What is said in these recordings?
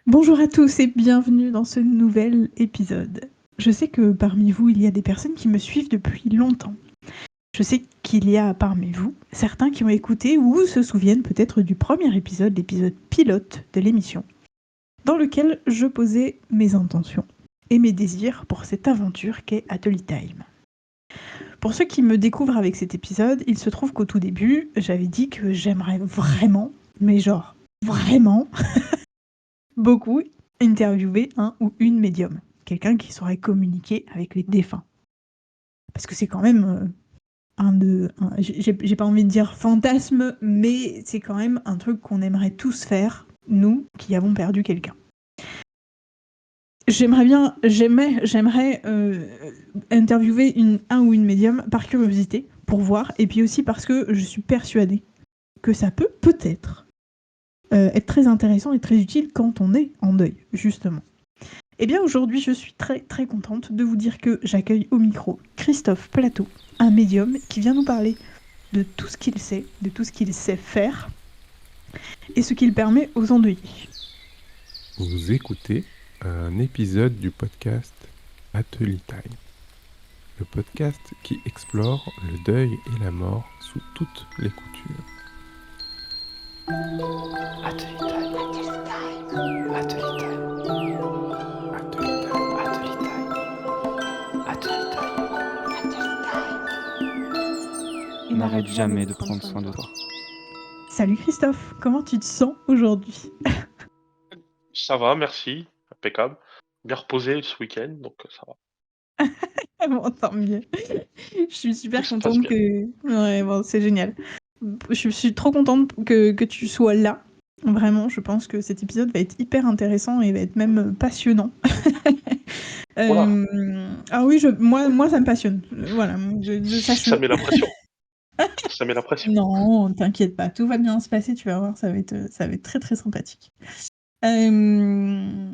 Bonjour à tous et bienvenue dans ce nouvel épisode. Je sais que parmi vous, il y a des personnes qui me suivent depuis longtemps. Je sais qu'il y a parmi vous certains qui ont écouté ou se souviennent peut-être du premier épisode, l'épisode pilote de l'émission, dans lequel je posais mes intentions et mes désirs pour cette aventure qu'est Atelier Time. Pour ceux qui me découvrent avec cet épisode, il se trouve qu'au tout début, j'avais dit que j'aimerais vraiment, mais genre vraiment, beaucoup interviewer un ou une médium, quelqu'un qui saurait communiquer avec les défunts. Parce que c'est quand même j'ai pas envie de dire fantasme, mais c'est quand même un truc qu'on aimerait tous faire, nous qui avons perdu quelqu'un. J'aimerais interviewer un ou une médium par curiosité, pour voir, et puis aussi parce que je suis persuadée que ça peut peut-être être très intéressant et très utile quand on est en deuil, justement. Eh bien aujourd'hui, je suis très très contente de vous dire que j'accueille au micro Christophe Plateau, un médium qui vient nous parler de tout ce qu'il sait, de tout ce qu'il sait faire et ce qu'il permet aux endeuillés. Vous écoutez un épisode du podcast Atelier Time, le podcast qui explore le deuil et la mort sous toutes les coutures. Atelier Time. Atelier Time. Atelier Time. Atelier Time. Atelier Time. N'arrête jamais de prendre soin de toi. Salut Christophe, comment tu te sens aujourd'hui? Ça va, merci. Impeccable. Bien reposé ce week-end, donc ça va. Bon, tant mieux. Je suis Tout super se passe contente bien. que... Ouais, bon, c'est génial. Je suis trop contente que tu sois là. Vraiment, je pense que cet épisode va être hyper intéressant et va être même passionnant. Voilà. Ah oui, moi, ça me passionne. Voilà, Ça sache-le. met la pression. Ça met la pression. Non, t'inquiète pas, tout va bien se passer, tu vas voir, ça va être très très sympathique. Euh,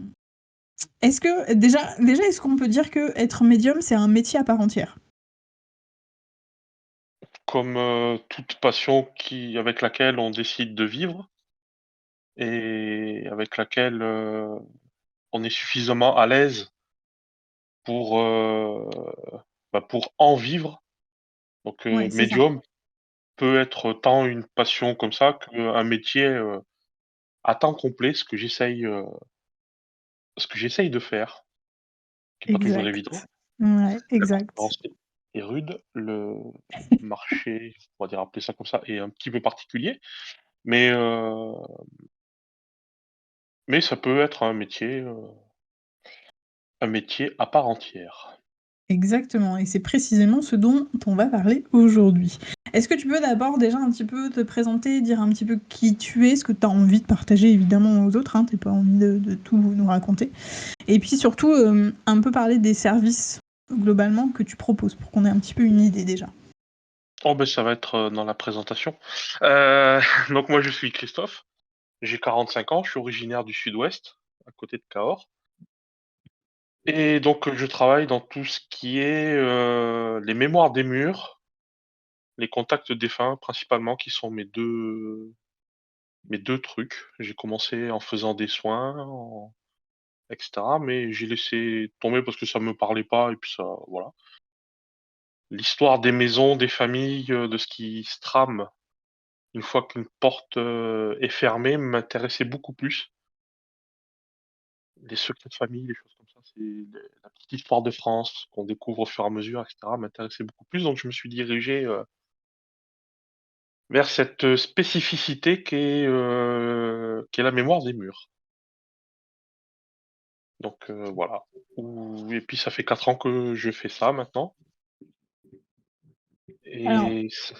Est-ce que déjà, est-ce qu'on peut dire que être médium, c'est un métier à part entière? Comme toute passion avec laquelle on décide de vivre et avec laquelle on est suffisamment à l'aise pour, pour en vivre. Donc Ouais, c'est ça. médium peut être tant une passion comme ça qu'un métier à temps complet, ce que j'essaye de faire, qui est pas toujours évident. Exact. Ouais, La exact. concurrence est rude, le marché, on va dire appeler ça comme ça, est un petit peu particulier, mais heu, mais ça peut être un métier à part entière. Exactement, et c'est précisément ce dont on va parler aujourd'hui. Est-ce que tu peux d'abord déjà un petit peu te présenter, dire un petit peu qui tu es, ce que tu as envie de partager évidemment aux autres, hein, t'as pas envie de tout nous raconter. Et puis surtout, un peu parler des services globalement que tu proposes, pour qu'on ait un petit peu une idée déjà. Oh ben ça va être, dans la présentation. Heu, donc moi je suis Christophe, j'ai 45 ans, je suis originaire du Sud-Ouest, à côté de Cahors et donc je travaille dans tout ce qui est, les mémoires des murs, les contacts défunts principalement qui sont mes deux trucs. J'ai commencé en faisant des soins, et cetera, mais j'ai laissé tomber parce que ça me parlait pas et puis ça voilà. L'histoire des maisons, des familles, de ce qui se trame une fois qu'une porte, est fermée m'intéressait beaucoup plus. Les secrets de famille, les choses comme ça, c'est la petite histoire de France qu'on découvre au fur et à mesure et cetera, m'intéressait beaucoup plus, donc je me suis dirigé, vers cette, spécificité qu'est la mémoire des murs. Donc voilà. Et puis ça fait 4 ans que je fais ça maintenant. Alors, Et ça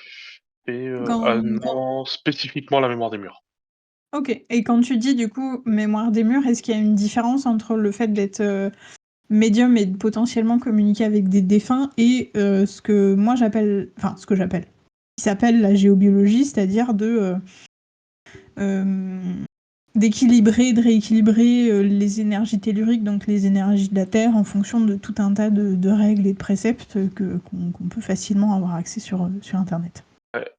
fait, quand, 1 an spécifiquement la mémoire des murs. ok, et quand tu dis du coup mémoire des murs, est-ce qu'il y a une différence entre le fait d'être médium et de potentiellement communiquer avec des défunts et ce que moi j'appelle, enfin ce que j'appelle, qui s'appelle la géobiologie, c'est-à-dire euh, d'équilibrer, de rééquilibrer les énergies telluriques, donc les énergies de la Terre, en fonction de tout un tas de règles et de préceptes qu'on peut facilement avoir accès sur, sur Internet. Ouais,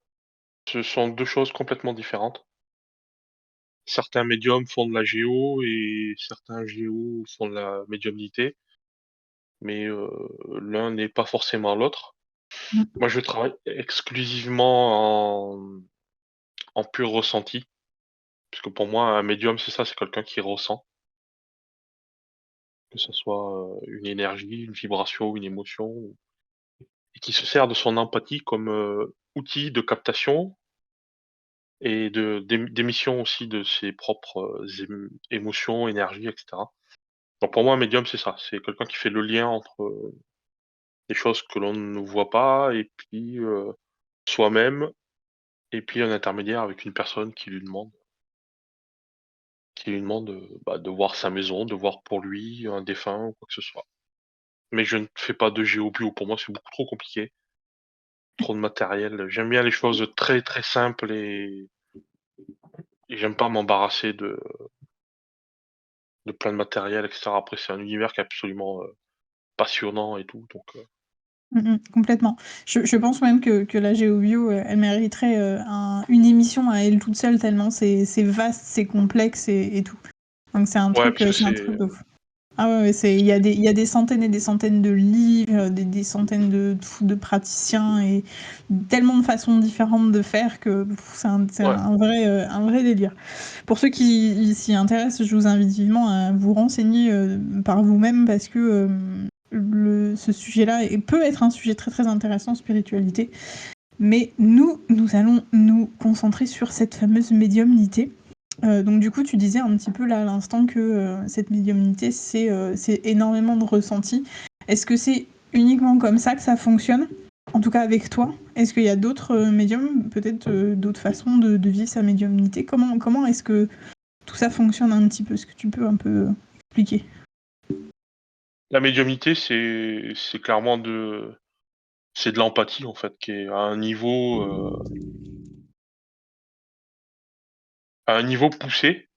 ce sont 2 choses complètement différentes. certains médiums font de la géo et certains géos font de la médiumnité, mais l'un n'est pas forcément l'autre. Mmh. Moi, je travaille exclusivement en pur ressenti, puisque pour moi, un médium, c'est ça, c'est quelqu'un qui ressent, que ce soit une énergie, une vibration, une émotion, et qui se sert de son empathie comme outil de captation et d'émission aussi de ses propres émotions, énergies, etc. Donc pour moi, un médium, c'est ça, c'est quelqu'un qui fait le lien entre des choses que l'on ne voit pas et puis soi-même, et puis un intermédiaire avec une personne qui lui demande bah, de voir sa maison, de voir pour lui un défunt ou quoi que ce soit. Mais je ne fais pas de géo-bio, pour moi c'est beaucoup trop compliqué, trop de matériel. J'aime bien les choses très très simples et j'aime pas m'embarrasser de plein de matériel, etc. Après, c'est un univers qui est absolument passionnant et tout, donc Complètement. Je pense même que la géobio, elle mériterait, une émission à elle toute seule tellement c'est vaste, c'est complexe et tout. Donc ouais, parce que c'est un c'est truc de fou. Ah ouais, ouais, il y a des centaines et des centaines de livres, des centaines de praticiens et tellement de façons différentes de faire que c'est ouais. un vrai délire. Pour ceux qui s'y intéressent, je vous invite vivement à vous renseigner par vous-même parce que ce sujet-là peut être un sujet très très intéressant, spiritualité. Mais nous allons nous concentrer sur cette fameuse médiumnité. Donc du coup, tu disais un petit peu là à l'instant que cette médiumnité, c'est énormément de ressenti. Est-ce que c'est uniquement comme ça que ça fonctionne? En tout cas avec toi? Est-ce qu'il y a d'autres médiums, peut-être d'autres façons de vivre sa médiumnité? Comment est-ce que tout ça fonctionne un petit peu? Est-ce que tu peux un peu expliquer? La médiumnité, c'est clairement c'est de l'empathie en fait, qui est à un niveau poussé.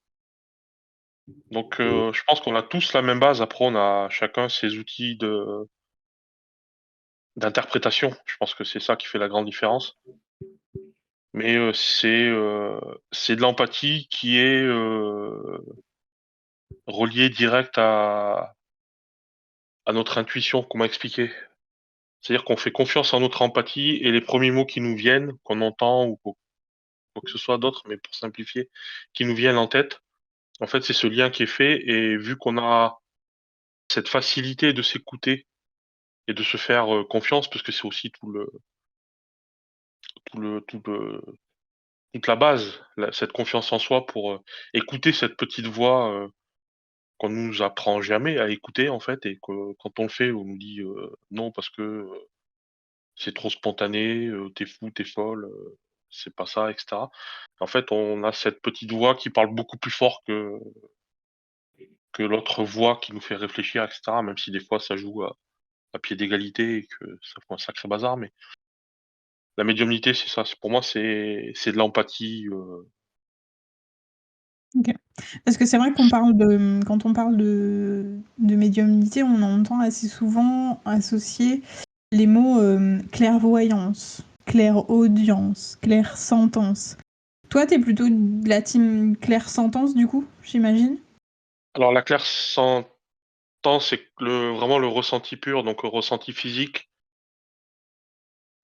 Donc je pense qu'on a tous la même base. Après, on a chacun ses outils d'interprétation. Je pense que c'est ça qui fait la grande différence. Mais c'est de l'empathie qui est reliée direct à notre intuition. Comment expliquer? C'est-à-dire qu'on fait confiance en notre empathie et les premiers mots qui nous viennent, qu'on entend ou quoi que ce soit d'autre, mais pour simplifier, qui nous viennent en tête. En fait, c'est ce lien qui est fait et vu qu'on a cette facilité de s'écouter et de se faire confiance, parce que c'est aussi tout le, tout le, toute la base, cette confiance en soi pour écouter cette petite voix qu'on nous apprend jamais à écouter en fait, et que quand on le fait, on nous dit non parce que c'est trop spontané, t'es fou, t'es folle, c'est pas ça, etc. En fait, on a cette petite voix qui parle beaucoup plus fort que l'autre voix qui nous fait réfléchir, etc. Même si des fois ça joue à pied d'égalité et que ça fait un sacré bazar, mais la médiumnité, c'est ça. Pour moi, c'est de l'empathie. OK. Parce que c'est vrai qu'on parle quand on parle de médiumnité, on entend assez souvent associer les mots clairvoyance, clairaudience, clairsentence. Toi, t'es plutôt de la team clairsentence, du coup, j'imagine? Alors la clairsentence, c'est vraiment le ressenti pur, donc le ressenti physique,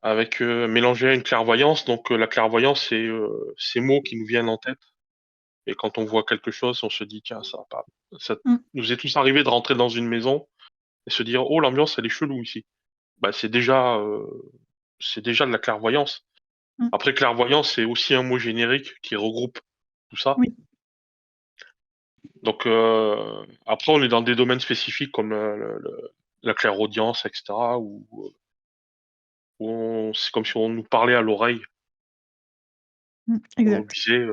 avec mélangé à une clairvoyance. Donc la clairvoyance, c'est ces mots qui nous viennent en tête. Et quand on voit quelque chose, on se dit tiens, ça va pas. Ça Mmh, nous est tous arrivé de rentrer dans une maison et se dire oh l'ambiance elle est chelou ici. Bah c'est déjà de la clairvoyance. mmh. Après clairvoyance, c'est aussi un mot générique qui regroupe tout ça. Oui. Donc après, on est dans des domaines spécifiques comme la clairaudience, etc. Où c'est comme si on nous parlait à l'oreille. On nous Exact. disait,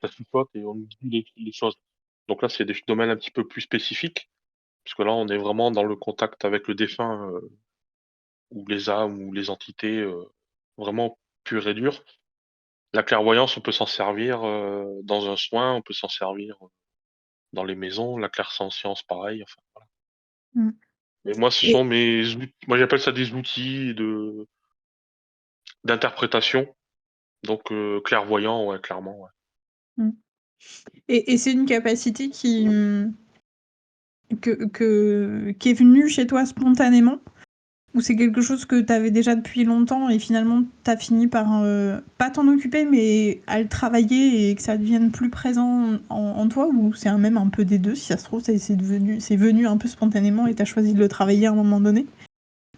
ça chuchote et on nous dit les choses. Donc là, c'est des domaines un petit peu plus spécifiques, parce que là, on est vraiment dans le contact avec le défunt, ou les âmes ou les entités, vraiment pures et dures. La clairvoyance, on peut s'en servir dans un soin, on peut s'en servir dans les maisons, la clairsentience, pareil. Enfin, voilà. Mmh. Et moi, ce Et sont moi j'appelle ça des outils d'interprétation. Donc clairvoyant, ouais, clairement, ouais. mmh. Et c'est une capacité qui qui est venue chez toi spontanément? Ou c'est quelque chose que tu avais déjà depuis longtemps et finalement tu as fini par, pas t'en occuper, mais à le travailler et que ça devienne plus présent en toi? Ou c'est même un peu des 2 si ça se trouve, c'est venu un peu spontanément et tu as choisi de le travailler à un moment donné?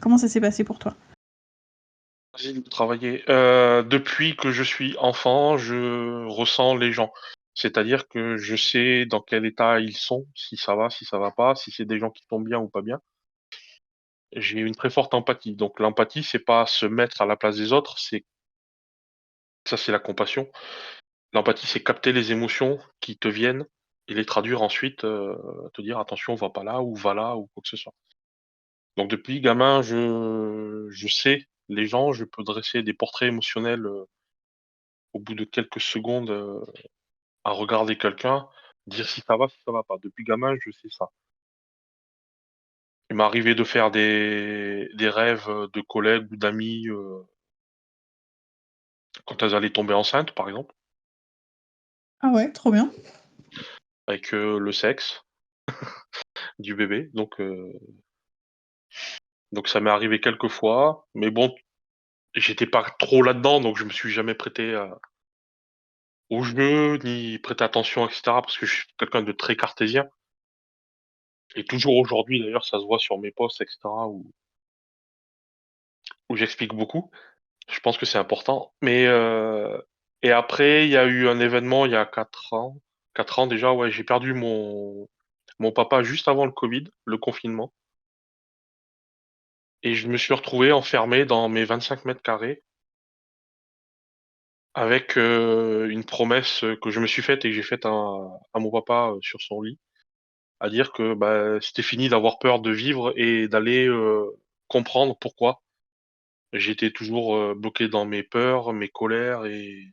Comment ça s'est passé pour toi? J'ai travaillé. Depuis que je suis enfant, je ressens les gens. C'est-à-dire que je sais dans quel état ils sont, si ça va pas, si c'est des gens qui tombent bien ou pas bien. J'ai une très forte empathie. Donc l'empathie, c'est pas se mettre à la place des autres, c'est la compassion. L'empathie, c'est capter les émotions qui te viennent et les traduire ensuite, te dire: «Attention, va pas là» ou «Va là» ou quoi que ce soit. Donc depuis gamin, je sais les gens, je peux dresser des portraits émotionnels, au bout de quelques secondes, à regarder quelqu'un, dire si ça va pas. Depuis gamin, je sais ça. Il m'est arrivé de faire des rêves, de collègues ou d'amis, quand elles allaient tomber enceintes, par exemple, Ah ouais, trop bien. avec, le sexe du bébé. Donc ça m'est arrivé quelques fois, mais bon, j'étais pas trop là-dedans, donc je me suis jamais prêté au jeu, ni prêté attention et cetera, parce que je suis quelqu'un de très cartésien et toujours aujourd'hui d'ailleurs, ça se voit sur mes posts et cetera où j'explique beaucoup. Je pense que c'est important, mais et après il y a eu un événement il y a 4 ans déjà, ouais, j'ai perdu mon papa juste avant le covid, le confinement et je me suis retrouvé enfermé dans mes 25 mètres carrés avec, une promesse, que je me suis faite et que j'ai faite à mon papa, sur son lit, à dire que, bah, c'était fini d'avoir peur de vivre et d'aller, comprendre pourquoi j'étais toujours, bloqué dans mes peurs, mes colères et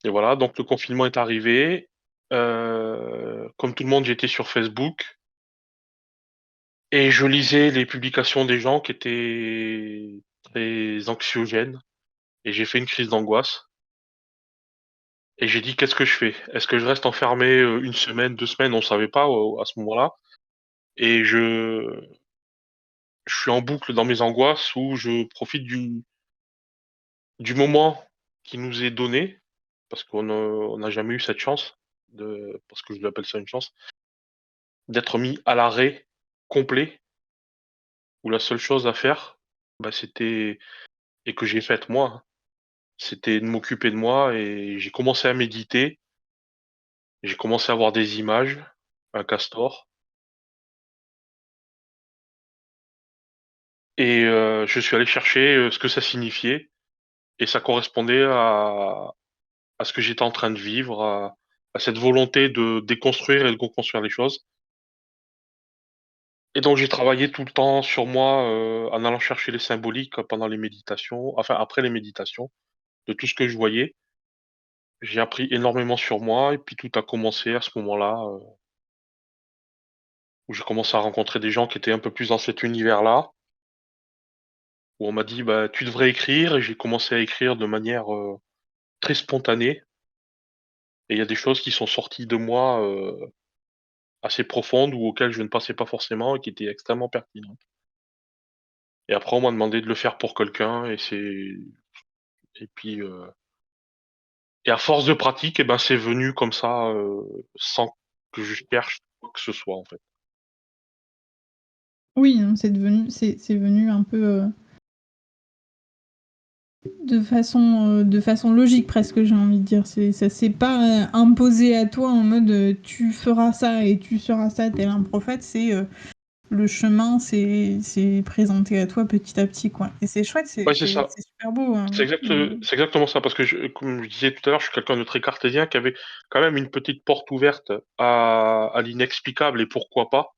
voilà. Donc le confinement est arrivé, comme tout le monde, j'étais sur Facebook et je lisais les publications des gens qui étaient très anxiogènes et j'ai fait une crise d'angoisse. Et j'ai dit: «Qu'est-ce que je fais? Est-ce que je reste enfermé, 1 semaine, 2 semaines?» On savait pas, à ce moment-là et je suis en boucle dans mes angoisses où je profite du moment qui nous est donné, parce on n'a jamais eu cette chance parce que je l'appelle ça une chance, d'être mis à l'arrêt complet, où la seule chose à faire, bah, c'était et que j'ai faite moi, hein, c'était de m'occuper de moi et j'ai commencé à méditer, j'ai commencé à voir des images, un castor. Et je suis allé chercher, ce que ça signifiait et ça correspondait à ce que j'étais en train de vivre, à cette volonté de déconstruire et de reconstruire les choses. Et donc j'ai travaillé tout le temps sur moi, en allant chercher les symboliques pendant les méditations, enfin après les méditations, de tout ce que je voyais. J'ai appris énormément sur moi et puis tout a commencé à ce moment-là, où j'ai commencé à rencontrer des gens qui étaient un peu plus dans cet univers-là, où on m'a dit: «Bah, tu devrais écrire» et j'ai commencé à écrire de manière, très spontanée. Et il y a des choses qui sont sorties de moi, assez profondes ou auxquelles je ne pensais pas forcément et qui étaient extrêmement pertinentes. Et après on m'a demandé de le faire pour quelqu'un et puis, et à force de pratique et ben, c'est venu comme ça, sans que je cherche quoi que ce soit, en fait. Oui, non, c'est venu un peu, de façon logique presque, j'ai envie de dire. Ça s'est pas, imposé à toi en mode, «Tu feras ça et tu seras ça tel un prophète». Le chemin s'est présenté à toi petit à petit, quoi et c'est chouette, Ouais, c'est ça. c'est super beau, de C'est exactement ça parce que comme je disais tout à l'heure, je suis quelqu'un de très cartésien qui avait quand même une petite porte ouverte à l'inexplicable et pourquoi pas.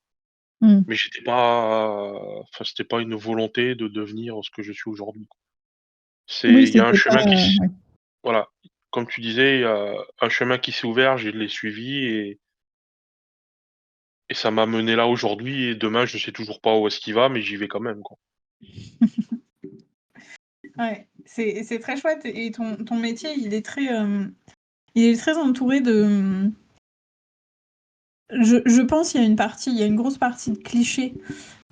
mmh. Mais j'étais pas enfin, c'était pas une volonté de devenir ce que je suis aujourd'hui. Oui, Il y a un c'était pas chemin qui s ouais. voilà, comme tu disais, il y a un chemin qui s'est ouvert, je l'ai suivi et ça m'a mené là aujourd'hui et demain je sais toujours pas où est-ce qu'il va, mais j'y vais quand même, quoi. Ouais, c'est très chouette et ton métier, il est très, Il est très entouré de. Je pense qu'il y a une grosse partie de clichés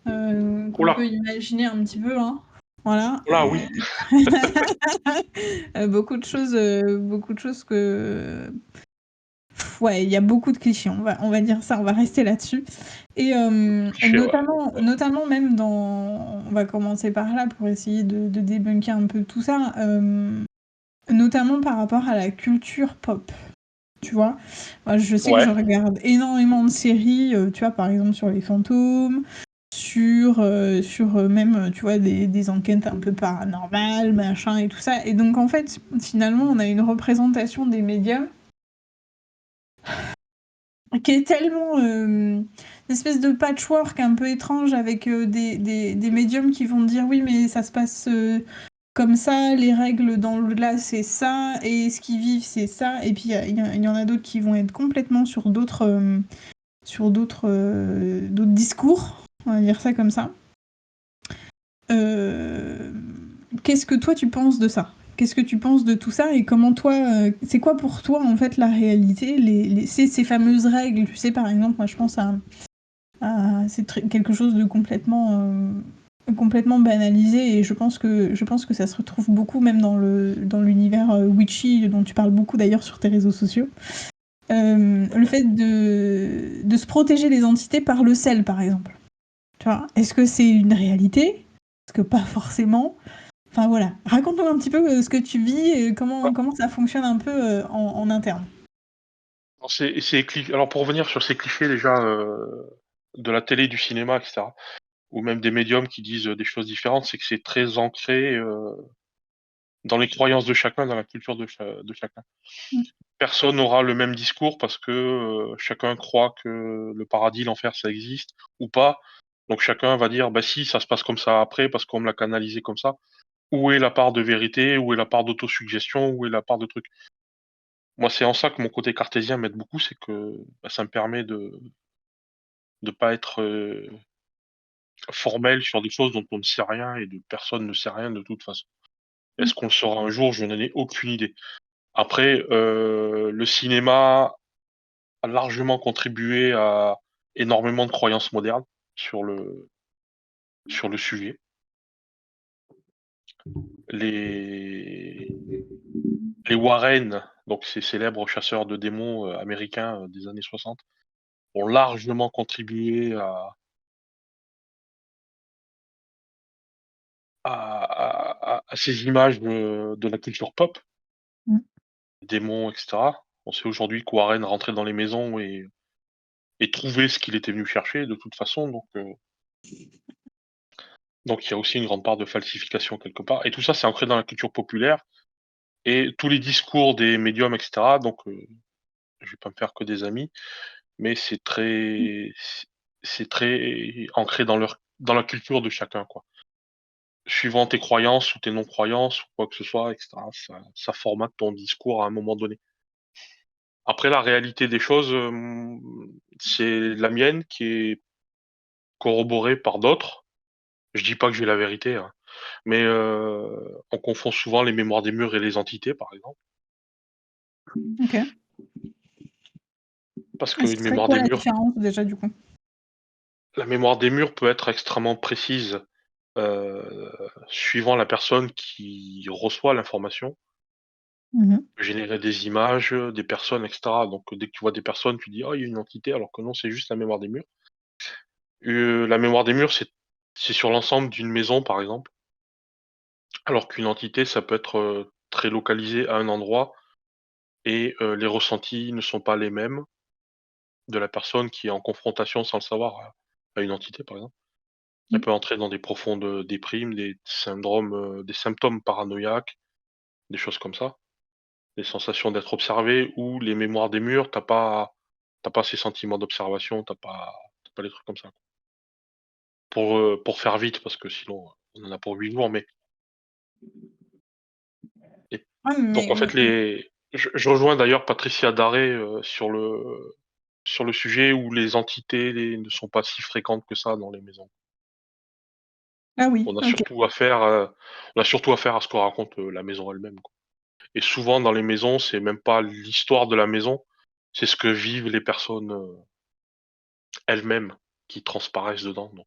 qu'on Oula, peut imaginer un petit peu, hein. Voilà. oula, oui. Beaucoup de choses que. Ouais, il y a beaucoup de clichés. On va dire ça. On va rester là-dessus. Et Cliché, ouais. notamment même dans. On va commencer par là pour essayer de débunker un peu tout ça. Notamment par rapport à la culture pop. Tu vois, moi, je sais que je Ouais, regarde énormément de séries, tu vois, par exemple sur les fantômes, sur même, tu vois, des enquêtes un peu paranormales, machin et tout ça. Et donc, en fait, finalement, on a une représentation des médias qui est tellement une espèce de patchwork un peu étrange avec des médiums qui vont dire oui, mais ça se passe comme ça, les règles dans l'au-delà, c'est ça, et ce qu'ils vivent, c'est ça. Et puis, il y en a d'autres qui vont être complètement sur d'autres discours, on va dire ça comme ça. Qu'est-ce que toi, tu penses de ça? Qu'est-ce que tu penses de tout ça et comment toi, c'est quoi pour toi en fait la réalité, ces fameuses règles, tu sais par exemple, moi je pense à quelque chose de complètement banalisé et je pense que ça se retrouve beaucoup même dans l'univers witchy dont tu parles beaucoup d'ailleurs sur tes réseaux sociaux. Le fait de se protéger des entités par le sel par exemple. Tu vois, est-ce que c'est une réalité? Est-ce que pas forcément? Enfin voilà, raconte-nous un petit peu ce que tu vis et comment ça fonctionne un peu en interne. alors, alors pour revenir sur ces clichés déjà de la télé, du cinéma, etc., ou même des médiums qui disent des choses différentes, c'est que c'est très ancré dans les croyances de chacun, dans la culture de chacun. Mm. Personne n'aura le même discours parce que chacun croit que le paradis, l'enfer, ça existe ou pas. Donc chacun va dire, bah si, ça se passe comme ça après parce qu'on me l'a canalisé comme ça. Où est la part de vérité? Où est la part d'autosuggestion? Où est la part de truc? Moi, c'est en ça que mon côté cartésien m'aide beaucoup, c'est que bah, ça me permet de pas être formel sur des choses dont on ne sait rien et de personne ne sait rien de toute façon. Mm. Est-ce qu'on le saura un jour? Je n'en ai aucune idée. Après, le cinéma a largement contribué à énormément de croyances modernes sur le sujet. Les les Warren, donc ces célèbres chasseurs de démons américains des années 60, ont largement contribué à ces images de la culture pop, Mm. démons, etc. On sait aujourd'hui que Warren rentrait dans les maisons et trouvait ce qu'il était venu chercher de toute façon, donc il y a aussi une grande part de falsification quelque part. Et tout ça, c'est ancré dans la culture populaire et tous les discours des médiums, etc. Donc, je vais pas me faire que des amis, mais c'est très ancré dans la culture de chacun, quoi. Suivant tes croyances ou tes non-croyances ou quoi que ce soit, etc., ça formate ton discours à un moment donné. Après, la réalité des choses, c'est la mienne qui est corroborée par d'autres. Je dis pas que j'ai la vérité, hein, mais on confond souvent les mémoires des murs et les entités, par exemple. Ok. Parce Et ce qu'une serait mémoire quoi des la murs, différence déjà du coup? la mémoire des murs peut être extrêmement précise, suivant la personne qui reçoit l'information, Mhm. générer des images, des personnes, etc. Donc dès que tu vois des personnes, tu dis: «Oh, il y a une entité», alors que non, c'est juste la mémoire des murs. La mémoire des murs, c'est sur l'ensemble d'une maison, par exemple, alors qu'une entité, ça peut être, très localisé à un endroit et les ressentis ne sont pas les mêmes de la personne qui est en confrontation sans le savoir à une entité, par exemple. Elle Mm. peut entrer dans des profondes, déprimes, des syndromes, des symptômes paranoïaques, des choses comme ça. Les sensations d'être observé ou les mémoires des murs, t'as pas ces sentiments d'observation, t'as pas les trucs comme ça. Pour faire vite, parce que sinon, on en a pour 8 jours, mais et Ouais, donc en fait je rejoins d'ailleurs Patricia Daré, sur le sujet où les entités ne sont pas si fréquentes que ça dans les maisons. ah oui, On a ok. surtout affaire, on a surtout affaire à ce que raconte, la maison elle-même, quoi. Et souvent dans les maisons, c'est même pas l'histoire de la maison, c'est ce que vivent les personnes elles-mêmes qui transparaissent dedans. Donc.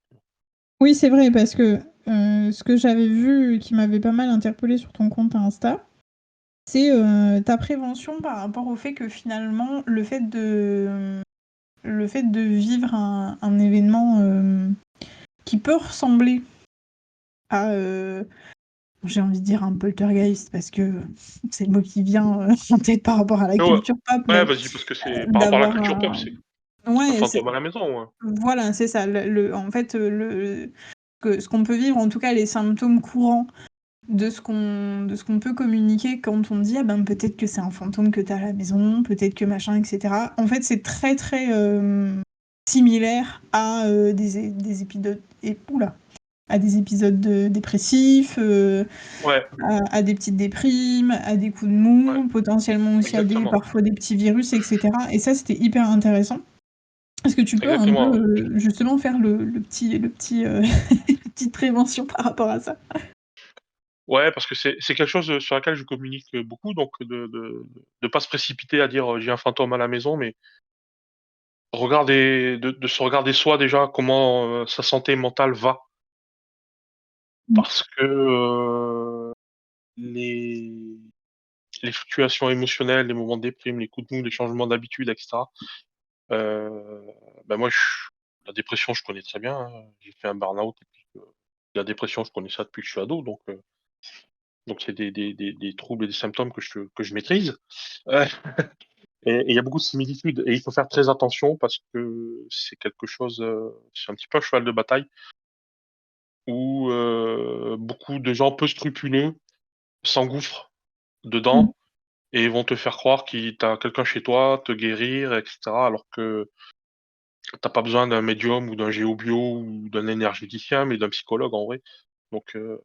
Oui, c'est vrai, parce que ce que j'avais vu qui m'avait pas mal interpellé sur ton compte Insta, c'est ta prévention par rapport au fait que finalement, le fait de vivre un événement qui peut ressembler à, j'ai envie de dire un poltergeist, parce que c'est le mot qui vient en tête par rapport à la Ouais, culture pop, ouais, mais vas-y, parce que c'est par rapport à la d'avoir culture pop, un... c'est un Ouais, fantôme à la maison. Ouais. voilà, c'est ça. En fait, ce qu'on peut vivre, en tout cas les symptômes courants de ce qu'on peut communiquer quand on dit ah ben peut-être que c'est un fantôme que t'as à la maison, peut-être que machin, etc. En fait, c'est très très similaire à des épisodes à des épisodes dépressifs, Ouais, à des petites déprimes, à des coups de ouais, mou, potentiellement aussi à exactement. parfois des petits virus, etc. Et ça, c'était hyper intéressant. Est-ce que tu peux un peu Exactement. justement faire petite prévention par rapport à ça? Ouais, parce que c'est quelque chose sur laquelle je communique beaucoup, donc de pas se précipiter à dire j'ai un fantôme à la maison, mais de se regarder soi déjà comment sa santé mentale va, Mm. parce que les les fluctuations émotionnelles, les moments de déprime, les coups de mou, les changements d'habitude, etc. Euh, ben moi, la dépression, je connais très bien. Hein. J'ai fait un burn-out. Et puis, la dépression, je connais ça depuis que je suis ado, donc c'est des troubles et des symptômes que je maîtrise. Euh, et il y a beaucoup de similitudes. Et il faut faire très attention parce que c'est quelque chose, c'est un petit peu un cheval de bataille où beaucoup de gens peu scrupuleux s'engouffrent Mm. dedans et vont te faire croire qu'il t'as quelqu'un chez toi, te guérir, etc. Alors que t'as pas besoin d'un médium ou d'un géobio ou d'un énergéticien, mais d'un psychologue en vrai. Donc, euh,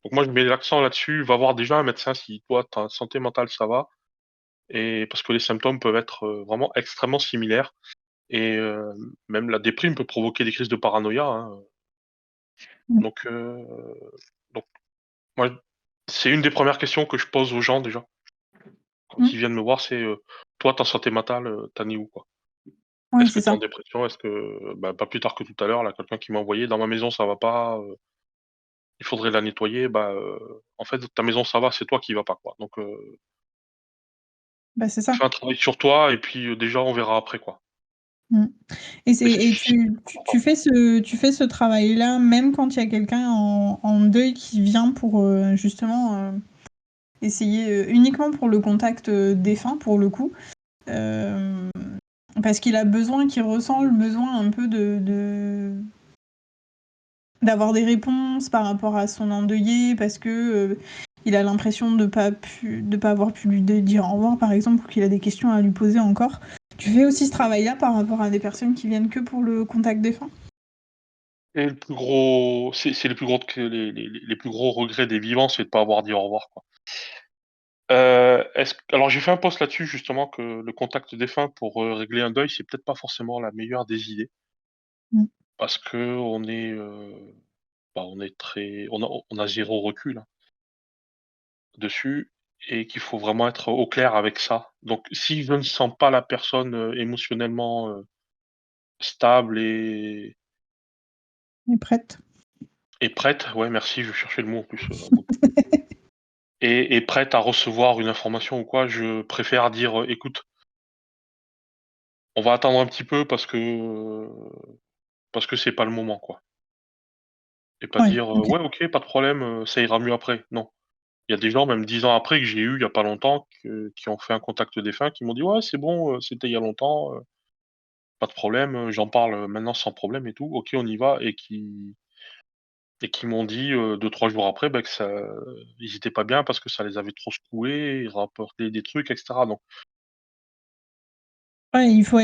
donc moi je mets l'accent là-dessus. Va voir déjà un médecin si toi ta santé mentale ça va, et parce que les symptômes peuvent être vraiment extrêmement similaires. Et même la déprime peut provoquer des crises de paranoïa. Hein. Mm. Donc, donc moi c'est une des premières questions que je pose aux gens déjà quand ils Mm. viennent me voir, c'est toi ta santé mentale, t'en es où quoi? Ouais, Est-ce que c'est tu es en ça. dépression? Est-ce que bah, pas plus tard que tout à l'heure, là, quelqu'un qui m'a envoyé dans ma maison ça va pas, il faudrait la nettoyer. Bah, en fait, ta maison ça va, c'est toi qui va pas, quoi. Donc, Bah, c'est ça. fais un travail sur toi et puis déjà on verra après, quoi. Mm. Et, Mais c'est tu important. tu fais ce travail-là même quand il y a quelqu'un en deuil qui vient pour justement essayer uniquement pour le contact défunt pour le coup, euh, parce qu'il a besoin, qu'il ressent le besoin un peu d'avoir des réponses par rapport à son endeuillé, parce que il a l'impression de pas avoir pu lui dire au revoir, par exemple, ou qu'il a des questions à lui poser encore. Tu fais aussi ce travail-là par rapport à des personnes qui viennent que pour le contact défunt? Et le plus gros, c'est les plus gros les plus gros regrets des vivants, c'est de pas avoir dit au revoir, quoi. Alors j'ai fait un post là-dessus justement que le contact défunt pour régler un deuil, c'est peut-être pas forcément la meilleure des idées Mm. parce que on est très, on a zéro recul, hein, dessus, et qu'il faut vraiment être au clair avec ça. Donc si je ne sens pas la personne émotionnellement stable On est prête. et prête, ouais merci, je cherchais le mot en plus, et prête à recevoir une information ou quoi, je préfère dire écoute, on va attendre un petit peu parce que c'est pas le moment, quoi. Et pas Ouais, dire ok. ouais ok pas de problème, ça ira mieux après. Non. Il y a des gens, même 10 ans après, que j'ai eu il y a pas longtemps, qui ont fait un contact défunt, qui m'ont dit ouais c'est bon, c'était il y a longtemps, pas de problème, j'en parle maintenant sans problème et tout. OK, on y va, et qui m'ont dit, 2-3 jours après, bah, que ça ils étaient pas bien parce que ça les avait trop secoués, ils rapportaient des trucs et cetera, donc Ouais, heu, il faut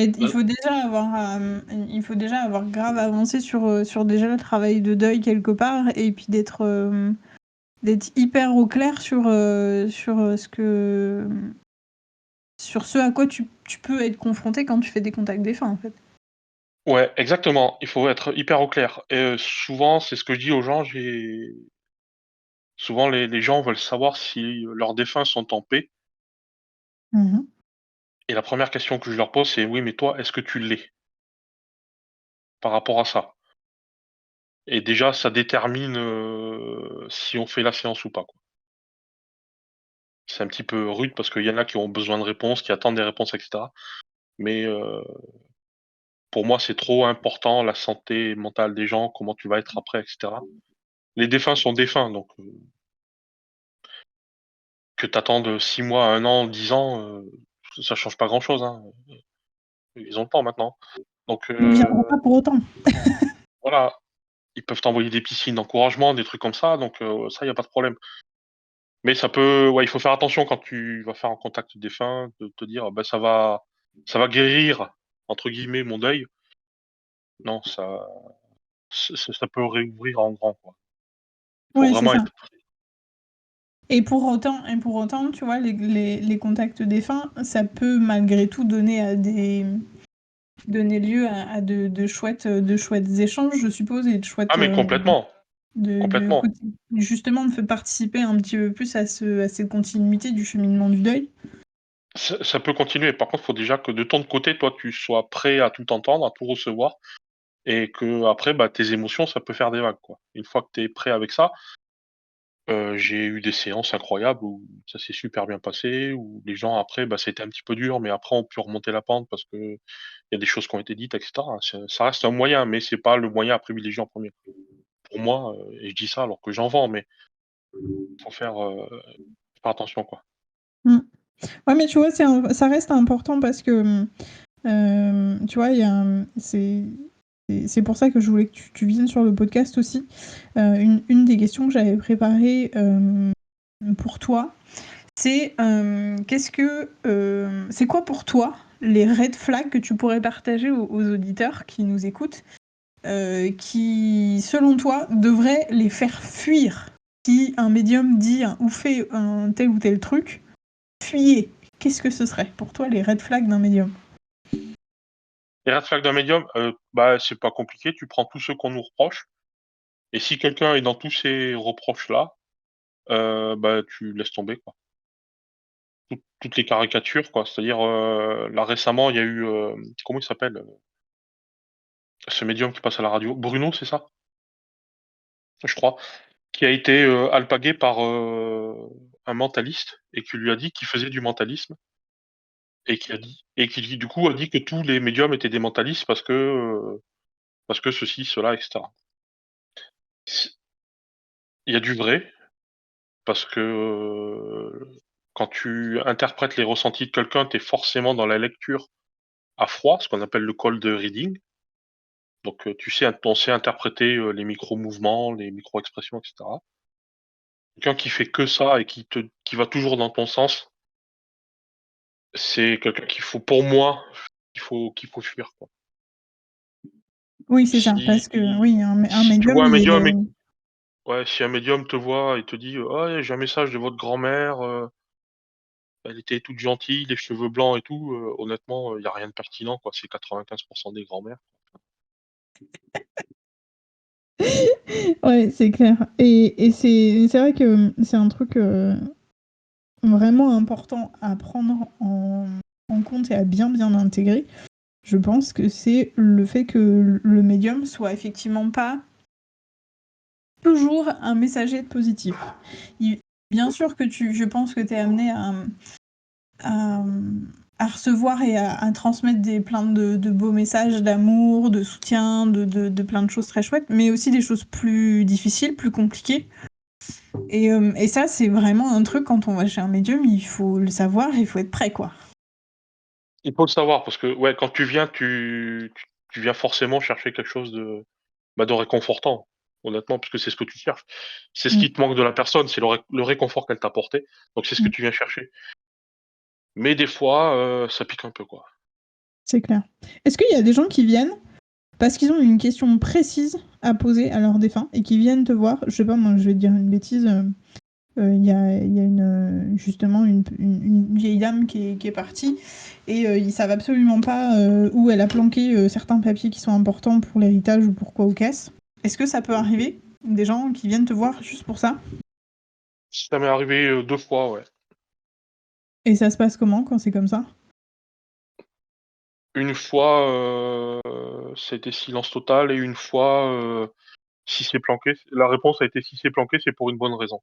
déjà avoir grave avancé sur déjà le travail de deuil quelque part, et puis d'être hyper au clair sur ce à quoi tu peux être confronté quand tu fais des contacts défunts, en fait. ouais, exactement, il faut être hyper au clair, et souvent, c'est ce que je dis aux gens, Souvent, les gens veulent savoir si leurs défunts sont en paix. Mmh. Et la première question que je leur pose, c'est: «Oui, mais toi, est-ce que tu l'es?» par rapport à ça. Et déjà, ça détermine, si on fait la séance ou pas, quoi. C'est un petit peu rude parce qu'il y en a qui ont besoin de réponses, qui attendent des réponses et cetera. Mais, pour moi, c'est trop important la santé mentale des gens, comment tu vas être après et cetera. Les défunts sont défunts, donc, que tu attendes 6 mois, 1 an, 10 ans, ça change pas grand chose, hein. Ils ont le temps maintenant. Donc, Ne viendront pas pour autant. voilà, ils peuvent t'envoyer des petits signes d'encouragement, des trucs comme ça, donc, ça, y a pas de problème. Mais ça peut ouais, il faut faire attention quand tu vas faire un contact défunt, de te dire: «Bah, ça va guérir» entre guillemets «mon deuil». Non, ça peut réouvrir en grand, quoi. Faut Ouais, c'est vraiment ça. être prêt. Et pour autant, tu vois, les contacts défunts, ça peut malgré tout donner lieu à de chouettes échanges, je suppose, et de Ah chouettes, mais complètement, de complètement. côté justement, de faire participer un petit peu plus à cette continuité du cheminement du deuil. Ça peut continuer. Par contre, il faut déjà que de ton côté, toi, tu sois prêt à tout entendre, à tout recevoir et qu'après, bah, tes émotions, ça peut faire des vagues, quoi. Une fois que tu es prêt avec ça, j'ai eu des séances incroyables où ça s'est super bien passé, où les gens après, bah, c'était un petit peu dur, mais après ont pu remonter la pente parce qu'il y a des choses qui ont été dites et cetera. Ça reste un moyen, mais c'est pas le moyen à privilégier en premier. Pour moi, et je dis ça alors que j'en vends, mais faut faire attention, quoi. Mmh. Ouais, mais tu vois, ça reste important parce que, tu vois, il y a, c'est pour ça que je voulais que tu viennes sur le podcast aussi. Une des questions que j'avais préparées, pour toi, c'est, c'est quoi pour toi les red flags que tu pourrais partager aux auditeurs qui nous écoutent, qui, selon toi, devraient les faire fuir? Si un médium dit ou fait un tel ou tel truc, fuyez. Qu'est-ce que ce serait pour toi les red flags d'un médium? Les red flags d'un médium, bah, c'est pas compliqué, tu prends tous ceux qu'on nous reproche et si quelqu'un est dans tous ces reproches-là, bah, tu laisses tomber, quoi. Toutes les caricatures, quoi. C'est-à-dire, là récemment, il y a eu, comment il s'appelle, ce médium qui passe à la radio? Bruno, c'est ça? Je crois. Qui a été, alpagué par, un mentaliste et qui lui a dit qu'il faisait du mentalisme et qui du coup a dit que tous les médiums étaient des mentalistes parce que ceci, cela et cetera. C Il y a du vrai parce que, quand tu interprètes les ressentis de quelqu'un, tu es forcément dans la lecture à froid, ce qu'on appelle le cold reading. Donc, on sait interpréter, les micro-mouvements, les micro-expressions et cetera. Quelqu'un qui fait que ça et qui va toujours dans ton sens, c'est quelqu'un pour moi, qu'il faut fuir, quoi. Oui, c'est ça, Si parce que oui, un si tu médium, vois un il médium est et ouais, si un médium te voit et te dit: «Ah, j'ai un message de votre grand-mère, elle était toute gentille, les cheveux blancs et tout», honnêtement, il y a rien de pertinent, quoi. C'est 95 des grand-mères. ouais, c'est clair, et c'est vrai que c'est un truc, vraiment important à prendre en compte et à bien intégrer. Je pense que c'est le fait que le médium soit effectivement pas toujours un messager de positif. Il Bien sûr que je pense que tu es amené à, à recevoir et à transmettre plein de beaux messages d'amour, de soutien, de plein de choses très chouettes, mais aussi des choses plus difficiles, plus compliquées. Et ça, c'est vraiment un truc, quand on va chez un médium, il faut le savoir, il faut être prêt, quoi. Il faut le savoir parce que, ouais, quand tu viens, tu viens forcément chercher quelque chose de réconfortant, honnêtement, parce que c'est ce que tu cherches. C'est ce Mmh, qui te manque de la personne, c'est le réconfort qu'elle t'a apporté, donc c'est ce que mmh, tu viens chercher. Mais des fois, ça pique un peu, quoi. c'est clair. Est-ce qu'il y a des gens qui viennent parce qu'ils ont une question précise à poser à leur défunt et qui viennent te voir? Je sais pas, moi, je vais te dire une bêtise, il y a justement une vieille dame qui est partie, et ils savent absolument pas, où elle a planqué, certains papiers qui sont importants pour l'héritage ou pour quoi aux caisses. Est-ce que ça peut arriver, des gens qui viennent te voir juste pour ça? Ça m'est arrivé 2 fois, ouais. Et ça se passe comment quand c'est comme ça? Une fois, c'était silence total et une fois, si c'est planqué, la réponse a été: «Si c'est planqué, c'est pour une bonne raison».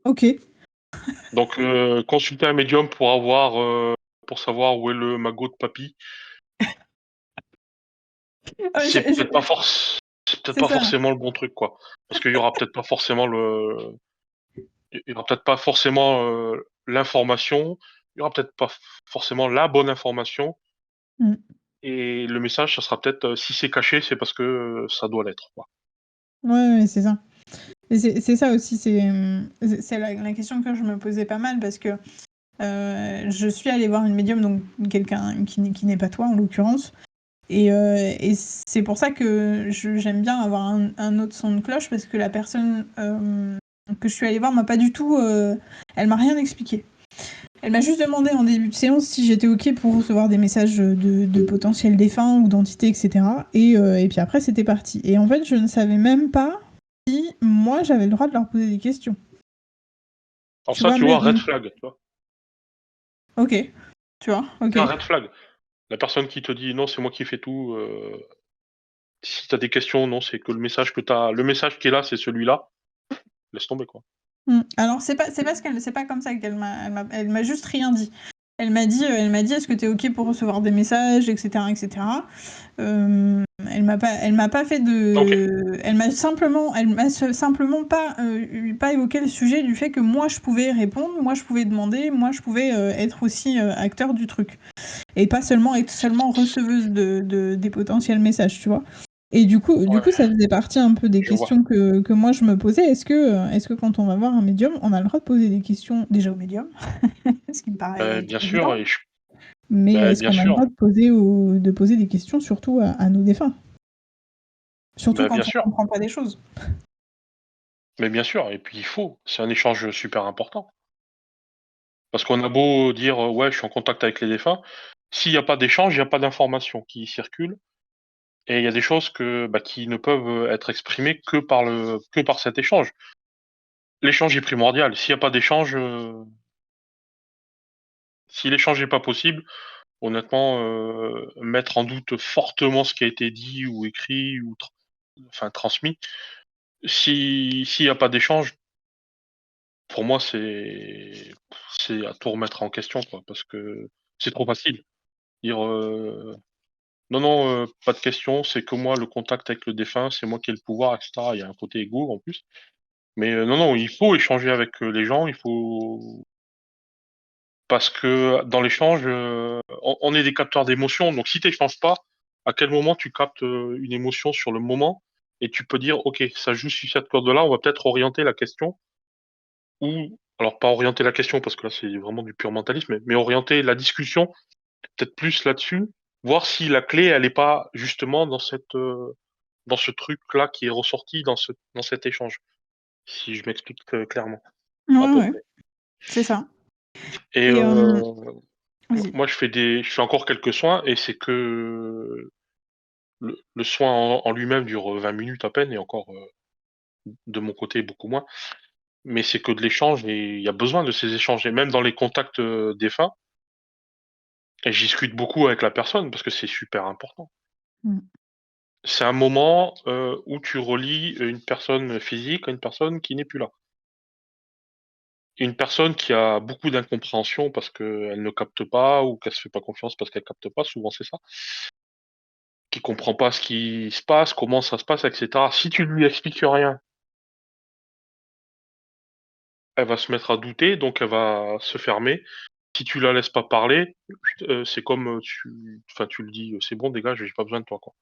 OK. Donc consulter un médium pour savoir où est le magot de papy, Ah, c'est peut-être pas forc c'est peut-être c'est pas ça. forcément le bon truc, quoi. Parce qu'il y aura peut-être pas forcément il y aura peut-être pas forcément, l'information, il y aura peut-être pas forcément la bonne information Mmh. et le message, ça sera peut-être, si c'est caché, c'est parce que, ça doit l'être, quoi. Ouais, ouais, c'est ça. Et c'est ça aussi, c'est la question que je me posais pas mal parce que, je suis allée voir une médium, donc quelqu'un qui n'est pas toi, en l'occurrence. Et c'est pour ça que j'aime bien avoir un autre son de cloche parce que la personne, que je suis allée voir m'a pas du tout, elle m'a rien expliqué. Elle m'a juste demandé en début de séance si j'étais OK pour recevoir des messages, de potentiels défunts ou d'entités et cetera et puis après c'était parti et en fait, je ne savais même pas si moi j'avais le droit de leur poser des questions. Alors Tu ça, vois? tu vois, red flag, tu vois? OK, tu vois? OK. C'est un red flag. La personne qui te dit: «Non, c'est moi qui fais tout», si tu as des questions, non, c'est que le message qui est là, c'est celui-là, laisse tomber, quoi. Alors c'est pas comme ça qu'elle m'a juste rien dit. Elle m'a dit: «Est-ce que tu es OK pour recevoir des messages?» et cetera et cetera. Elle m'a pas fait OK. de elle m'a simplement pas évoqué le sujet du fait que moi je pouvais répondre, moi je pouvais demander, moi je pouvais, être aussi, acteur du truc et pas seulement être seulement receveuse de des potentiels messages, tu vois? Et du Ouais, coup, ça faisait partie un peu des je vois. questions que moi je me posais. Est-ce que quand on va voir un médium, on a le droit de poser des questions déjà au médium? Ce qui me paraît Bien sûr évident. et je Mais est-ce bien qu'on a le sûr, droit de poser des questions surtout à nos défunts? Surtout bien quand on sûr, comprend pas des choses. mais bien sûr et puis il faut, c'est un échange super important. Parce qu'on a beau dire, «Ouais, je suis en contact avec les défunts», s'il y a pas d'échange, il y a pas d'information qui circule et il y a des choses qui ne peuvent, être exprimées que par cet échange. L'échange est primordial. S'il y a pas d'échange, si l'échange est pas possible, honnêtement, mettre en doute fortement ce qui a été dit ou écrit ou transmis, s'il y a pas d'échange, pour moi, c'est à tout remettre en question, quoi, parce que c'est trop facile. Dire, «Non, non, pas de question, c'est que moi le contact avec le défunt, c'est moi qui ai le pouvoir» et cetera. Il y a un côté égo en plus. Mais, non, non, il faut échanger avec, les gens, il faut parce que dans l'échange, on est des capteurs d'émotions, donc si tu échanges pas, à quel moment tu captes, une émotion sur le moment et tu peux dire: «OK, ça joue sur cette corde-là, on va peut-être orienter la question» ou alors pas orienter la question parce que là, c'est vraiment du pur mentalisme, mais orienter la discussion peut-être plus là-dessus, voir si la clé, elle est pas justement dans ce truc-là qui est ressorti dans cet échange. Si je m'explique, clairement, à Ouais, peu ouais, près c'est ça et et vas-y. je fais encore quelques soins et c'est que le soin en lui-même dure, 20 minutes à peine et encore, de mon côté beaucoup moins. Mais c'est que de l'échange et il y a besoin de ces échanges et même dans les contacts, défunts et je discute beaucoup avec la personne parce que c'est super important. Mmh. C'est un moment, où tu relis une personne physique à une personne qui n'est plus là. Une personne qui a beaucoup d'incompréhension parce qu'elle ne capte pas ou qu'elle se fait pas confiance parce qu'elle capte pas, souvent c'est ça. Qui comprend pas ce qui se passe, comment ça se passe et cetera. Si tu lui expliques rien, elle va se mettre à douter, donc elle va se fermer. Si tu la laisses pas parler, c'est comme, tu le dis: «C'est bon dégage, j'ai pas besoin de toi», quoi.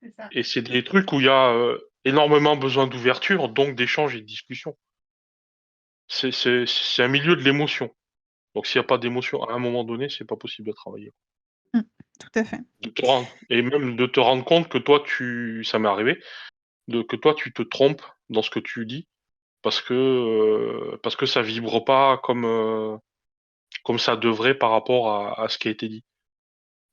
C'est ça. Et c'est des trucs où il y a, énormément besoin d'ouverture, donc d'échange et de discussion. C'est un milieu de l'émotion. Donc s'il y a pas d'émotion à un moment donné, c'est pas possible de travailler. Mmh. Tout à fait. De te rendre et même de te rendre compte que toi ça m'est arrivé, que toi tu te trompes dans ce que tu dis parce que ça vibre pas comme ça devrait par rapport à ce qui a été dit.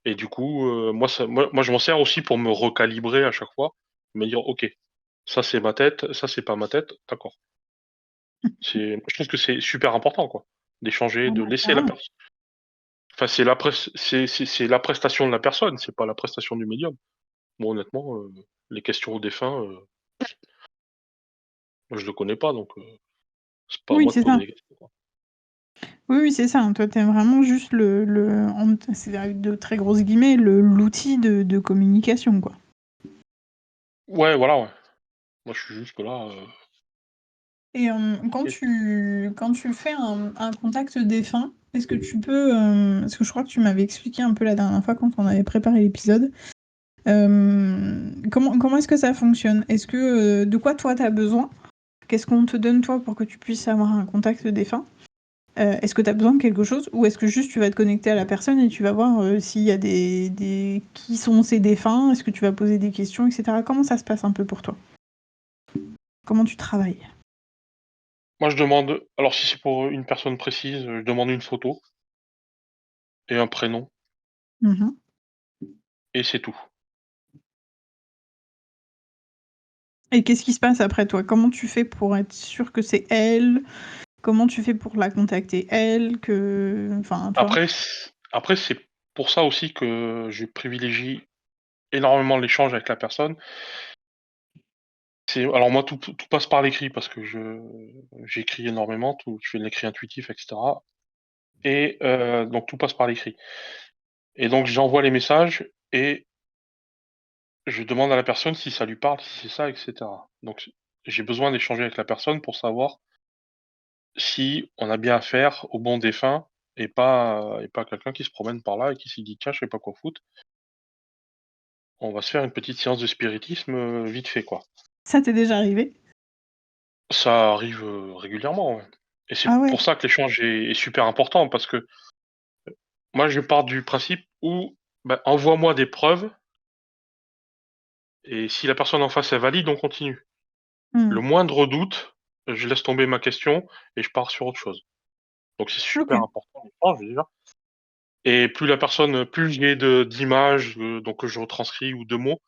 Et du coup, moi je m'en sers aussi pour me recalibrer à chaque fois, me dire: «OK, Ça, c'est ma tête, ça, c'est pas ma tête, d'accord. Je trouve que c'est super important, quoi, d'échanger, Ah de bah, laisser la carrément. personne. Enfin, c'est la prestation de la personne, c'est pas la prestation du médium. Moi, honnêtement, les questions aux défunts, moi, je le connais pas, donc c'est pas à Oui, moi de c'est poser ça. les questions, quoi. Oui, oui, c'est ça, hein. Toi, tu vraiment juste c'est avec de très grosses guillemets, l'outil de communication, quoi. Ouais, voilà, ouais. Moi, je suis juste là, Et OK. quand tu fais un contact défunt, est-ce que tu peux, parce que je crois que tu m'avais expliqué un peu la dernière fois quand on avait préparé l'épisode, comment est-ce que ça fonctionne? Est-ce que, de quoi toi tu as besoin? Qu'est-ce qu'on te donne toi pour que tu puisses avoir un contact défunt? Est-ce que tu as besoin de quelque chose ou est-ce que juste tu vas te connecter à la personne et tu vas voir, s'il y a des qui sont ces défunts? Est-ce que tu vas poser des questions et cetera? Comment ça se passe un peu pour toi? Comment tu travailles? Moi, je demande alors si c'est pour une personne précise, je demande une photo et un prénom Mmh. et c'est tout. Et qu'est-ce qui se passe après toi? Comment tu fais pour être sûr que c'est elle? Comment tu fais pour la contacter elle? Enfin, tu vois? Après, c'est pour ça aussi que je privilégie énormément l'échange avec la personne. Alors moi, tout passe par l'écrit parce que j'écris énormément, je fais de l'écrit intuitif, et cetera, et donc tout passe par l'écrit, et donc j'envoie les messages et je demande à la personne si ça lui parle, si c'est ça, et cetera. Donc j'ai besoin d'échanger avec la personne pour savoir si on a bien affaire au bon défunt et pas quelqu'un qui se promène par là et qui s'est dit: «Tiens, je sais pas quoi foutre, on va se faire une petite séance de spiritisme, vite fait, quoi». Ça t'est déjà arrivé? Ça arrive, régulièrement, ouais, et c'est Ah pour ouais? ça que l'échange est super important parce que moi, je pars du principe où, bah, envoie-moi des preuves et si la personne en face, elle valide, on continue. Le Mmh. moindre doute, je laisse tomber ma question et je pars sur autre chose. Donc c'est super OK. important l'échange déjà, et plus la personne plus j'ai d'images, donc que je retranscris ou de mots,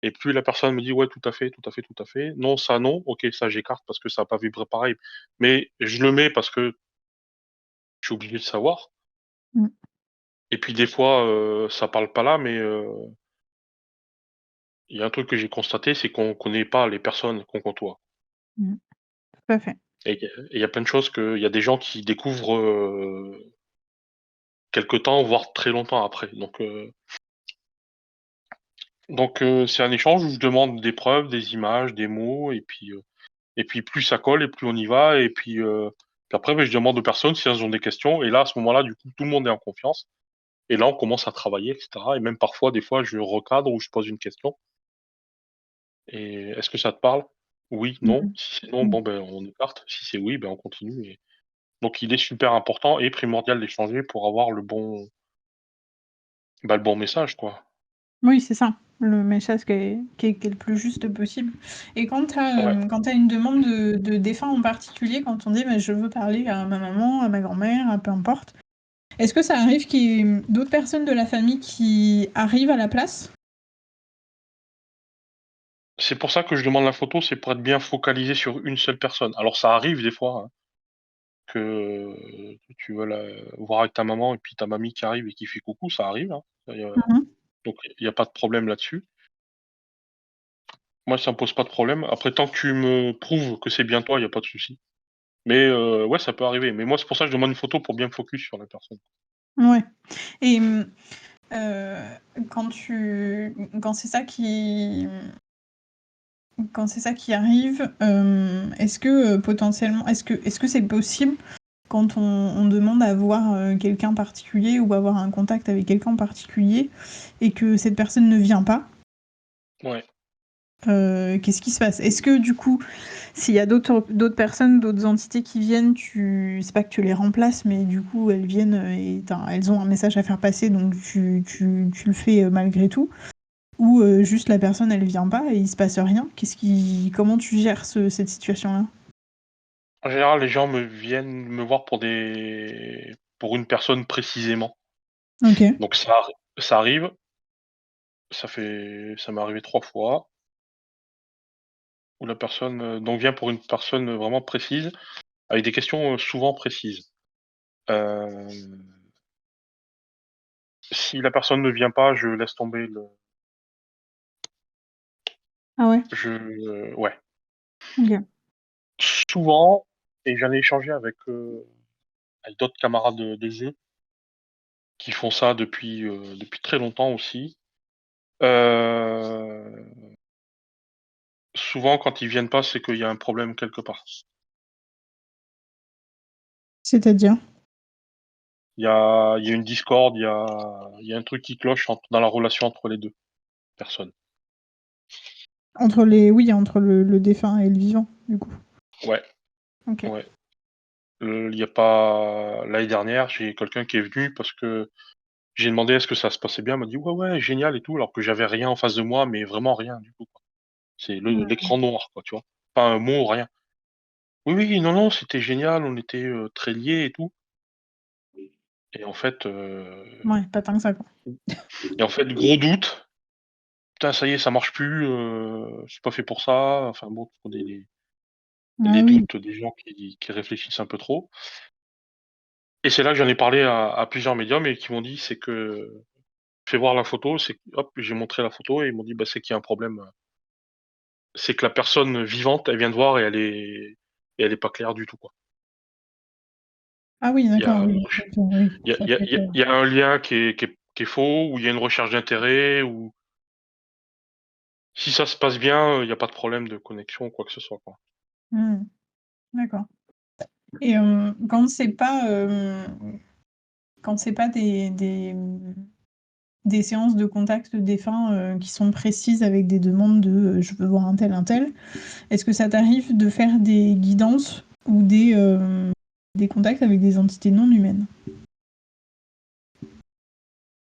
et plus la personne me dit: «Ouais, tout à fait, tout à fait, tout à fait. Non, ça non, OK, ça j'écarte parce que ça a pas vibré pareil». Mais je le mets parce que je suis obligé de savoir, Mmh. et puis des fois, ça parle pas là, mais il y a un truc que j'ai constaté, c'est qu'on connaît pas les personnes qu'on côtoie. Mmh. Tout à fait. Et il y a plein de choses il y a des gens qui découvrent, quelque temps, voire très longtemps après. Donc c'est un échange où je demande des preuves, des images, des mots, et puis plus ça colle et plus on y va, et puis après, beh, je demande aux personnes si elles ont des questions, et là, à ce moment-là, du coup, tout le monde est en confiance, et là, on commence à travailler, et cetera, et même parfois, des fois, je recadre ou je pose une question et: «Est-ce que ça te parle?» «Oui», «Non». Mmh. Si c'est non, Mmh. bon, ben, on écarte. Si c'est oui, ben, on continue, et donc il est super important et primordial d'échanger pour avoir le bon message, quoi. Oui, c'est ça, le message qui est le plus juste possible. Et Ouais. quand tu une demande de défunt en particulier, quand on dit: «Bah, je veux parler à ma maman, à ma grand-mère, à peu importe», est-ce que ça arrive qu'il y ait, d'autres personnes de la famille qui arrivent à la place? C'est pour ça que je demande la photo, c'est pour être bien focalisé sur une seule personne. Alors ça arrive des fois, hein, que tu veux la voir avec ta maman et puis ta mamie qui arrive et qui fait coucou, ça arrive, hein. Mmh. Donc il y a pas de problème là-dessus. Moi, ça me pose pas de problème. Après, tant que tu me prouves que c'est bien toi, il y a pas de souci. Mais ouais, ça peut arriver. Mais moi, c'est pour ça que je demande une photo pour bien me focus sur la personne. Ouais. Et heu, quand tu quand c'est ça qui quand c'est ça qui arrive, est-ce que, potentiellement est-ce que c'est possible quand on demande à voir, quelqu'un en particulier ou avoir un contact avec quelqu'un en particulier et que cette personne ne vient pas, Ouais. qu'est-ce qui se passe? Est-ce que du coup, s'il y a d'autres personnes, d'autres entités qui viennent, c'est pas que tu les remplaces, mais du coup elles viennent, et elles ont un message à faire passer donc tu le fais, malgré tout? Ou, juste la personne elle vient pas et il se passe rien? Comment tu gères cette situation-là? En général, les gens viennent me voir pour une personne précisément. OK. Donc ça arrive, ça m'est arrivé 3 fois. où la personne donc vient pour une personne vraiment précise, avec des questions souvent précises. Euh, Si la personne ne vient pas, je laisse tomber le. Ah ouais? Ouais. Ok. Souvent, et j'en ai échangé avec d'autres camarades de jeu qui font ça depuis très longtemps aussi. Euh, Souvent, quand ils viennent pas, c'est qu'il y a un problème quelque part. C'est-à-dire? Il y a une discorde, il y a un truc qui cloche dans la relation entre les deux personnes. Entre le défunt et le vivant, du coup. Ouais, Ok. ouais. Il y a pas l'année dernière, j'ai quelqu'un qui est venu parce que j'ai demandé est-ce que ça se passait bien, il m'a dit ouais ouais génial et tout, alors que j'avais rien en face de moi, mais vraiment rien du coup, quoi. C'est Mm. l'écran noir, quoi, tu vois. Pas un mot, rien. Oui oui non non c'était génial, on était très liés et tout. Et en fait, Ouais, pas tant que ça, quoi. gros doute. Putain ça y est ça marche plus, je suis pas fait pour ça. Enfin bon, tu connais Ah les oui. doutes des gens qui réfléchissent un peu trop. Et c'est là que j'en ai parlé à plusieurs médiums et qui m'ont dit c'est que fais voir la photo, c'est hop, j'ai montré la photo et ils m'ont dit bah c'est qu'il y a un problème. C'est que la personne vivante, elle vient de voir et elle est pas claire du tout, quoi. Ah oui, Il y d'accord, a oui. Ok, oui. Ça peut être, il y a un lien qui est faux, ou il y a une recherche d'intérêt, ou si ça se passe bien, il y a pas de problème de connexion ou quoi que ce soit, quoi. D'accord. Et quand c'est pas des séances de contact défunt qui sont précises avec des demandes de je veux voir un tel, est-ce que ça t'arrive de faire des guidances ou des contacts avec des entités non humaines?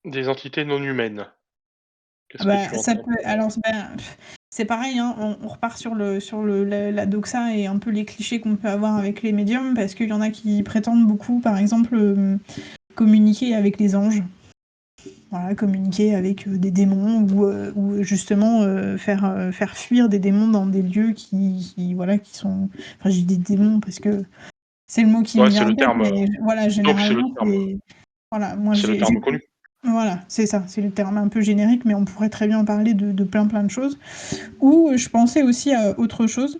Des entités non humaines. Ah Qu'est-ce que tu bah, ça entends peut. par. Alors, c'est pareil, hein, on repart la doxa et un peu les clichés qu'on peut avoir avec les médiums, parce qu'il y en a qui prétendent beaucoup, par exemple, communiquer avec les anges. Voilà, communiquer avec des démons ou justement faire fuir des démons dans des lieux voilà, qui sont. Enfin, j'ai des démons parce que c'est le mot qui me Ouais, vient c'est le en tête, terme, mais voilà, donc c'est le généralement, terme c'est. Voilà, moi c'est le terme connu. voilà, c'est ça, c'est le terme un peu générique, mais on pourrait très bien parler de plein de choses. Ou je pensais aussi à autre chose,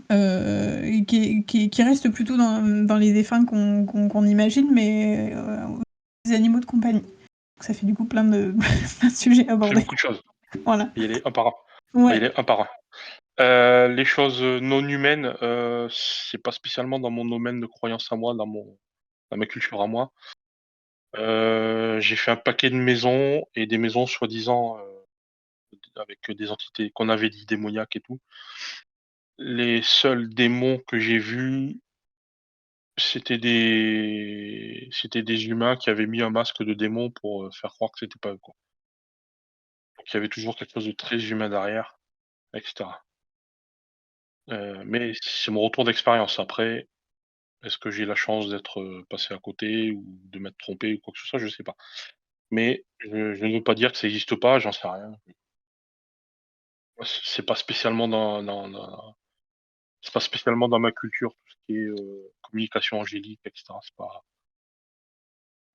qui reste plutôt dans les défunts qu'on imagine, mais les animaux de compagnie. Donc ça fait du coup plein de, plein de sujets Ça fait abordés. beaucoup de choses. Voilà. Il y aller un par un. On va y Ouais. aller un par un. Les choses non humaines, c'est pas spécialement dans mon domaine de croyance à moi, dans ma culture à moi. J'ai fait un paquet de maisons et des maisons soi-disant avec des entités qu'on avait dit démoniaques et tout. Les seuls démons que j'ai vus, c'était des humains qui avaient mis un masque de démon pour faire croire que c'était pas eux, quoi. Donc il y avait toujours quelque chose de très humain derrière, etc. Mais c'est mon retour d'expérience. Après, est-ce que j'ai la chance d'être passé à côté ou de m'être trompé ou quoi que ce soit, je sais pas. Mais je ne veux pas dire que ça n'existe pas, j'en sais rien. Moi, c'est pas spécialement c'est pas spécialement dans ma culture, tout ce qui est communication angélique, etc. C'est pas,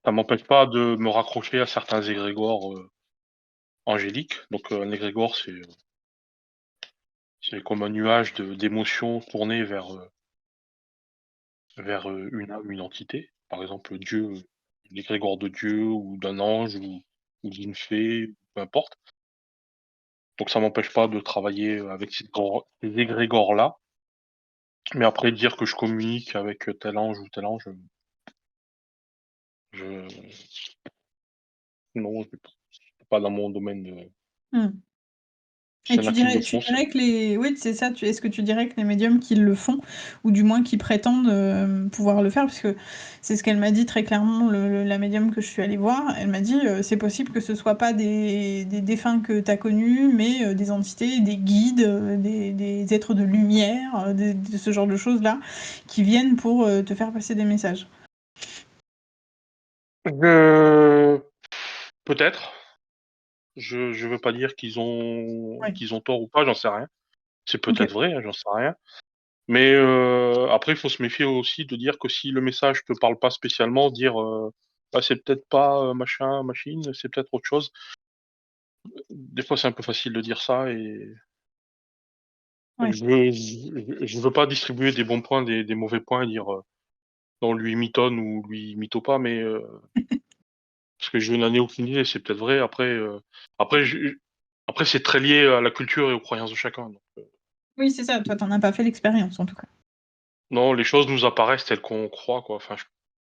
ça m'empêche pas de me raccrocher à certains égrégores angéliques. Donc un égrégore, c'est comme un nuage d'émotions tournées vers une âme, une entité. Par exemple, Dieu, l'égrégore de Dieu ou d'un ange ou d'une fée, peu importe. Donc ça m'empêche pas de travailler avec ces égrégores-là. Mais après, dire que je communique avec tel ange ou tel ange, je non, c'est pas dans mon domaine de. Hmm. Et S'il y en a qui le tu font, c'est. dirais que les. Oui, c'est ça. Est-ce que tu dirais que les médiums qui le font, ou du moins qui prétendent pouvoir le faire, parce que c'est ce qu'elle m'a dit très clairement, la médium que je suis allée voir, elle m'a dit c'est possible que ce soit pas des défunts que tu as connus, mais des entités, des guides, des êtres de lumière, de ce genre de choses-là, qui viennent pour te faire passer des messages. Peut-être. Je veux pas dire Oui. qu'ils ont tort ou pas, j'en sais rien. C'est Ok. peut-être vrai, hein, j'en sais rien. Mais après, il faut se méfier aussi de dire que si le message te parle pas spécialement, dire bah, c'est peut-être pas machin, machine, c'est peut-être autre chose. Des fois, c'est un peu facile de dire ça et Ouais. je veux pas distribuer des bons points, des mauvais points et dire non, lui mitonne ou lui mytho pas, mais parce que je n'en ai aucune idée, c'est peut-être vrai. Après, après c'est très lié à la culture et aux croyances de chacun. Donc, Oui, c'est ça. Toi, t'en as pas fait l'expérience, en tout cas. non, les choses nous apparaissent telles qu'on croit, quoi. Enfin,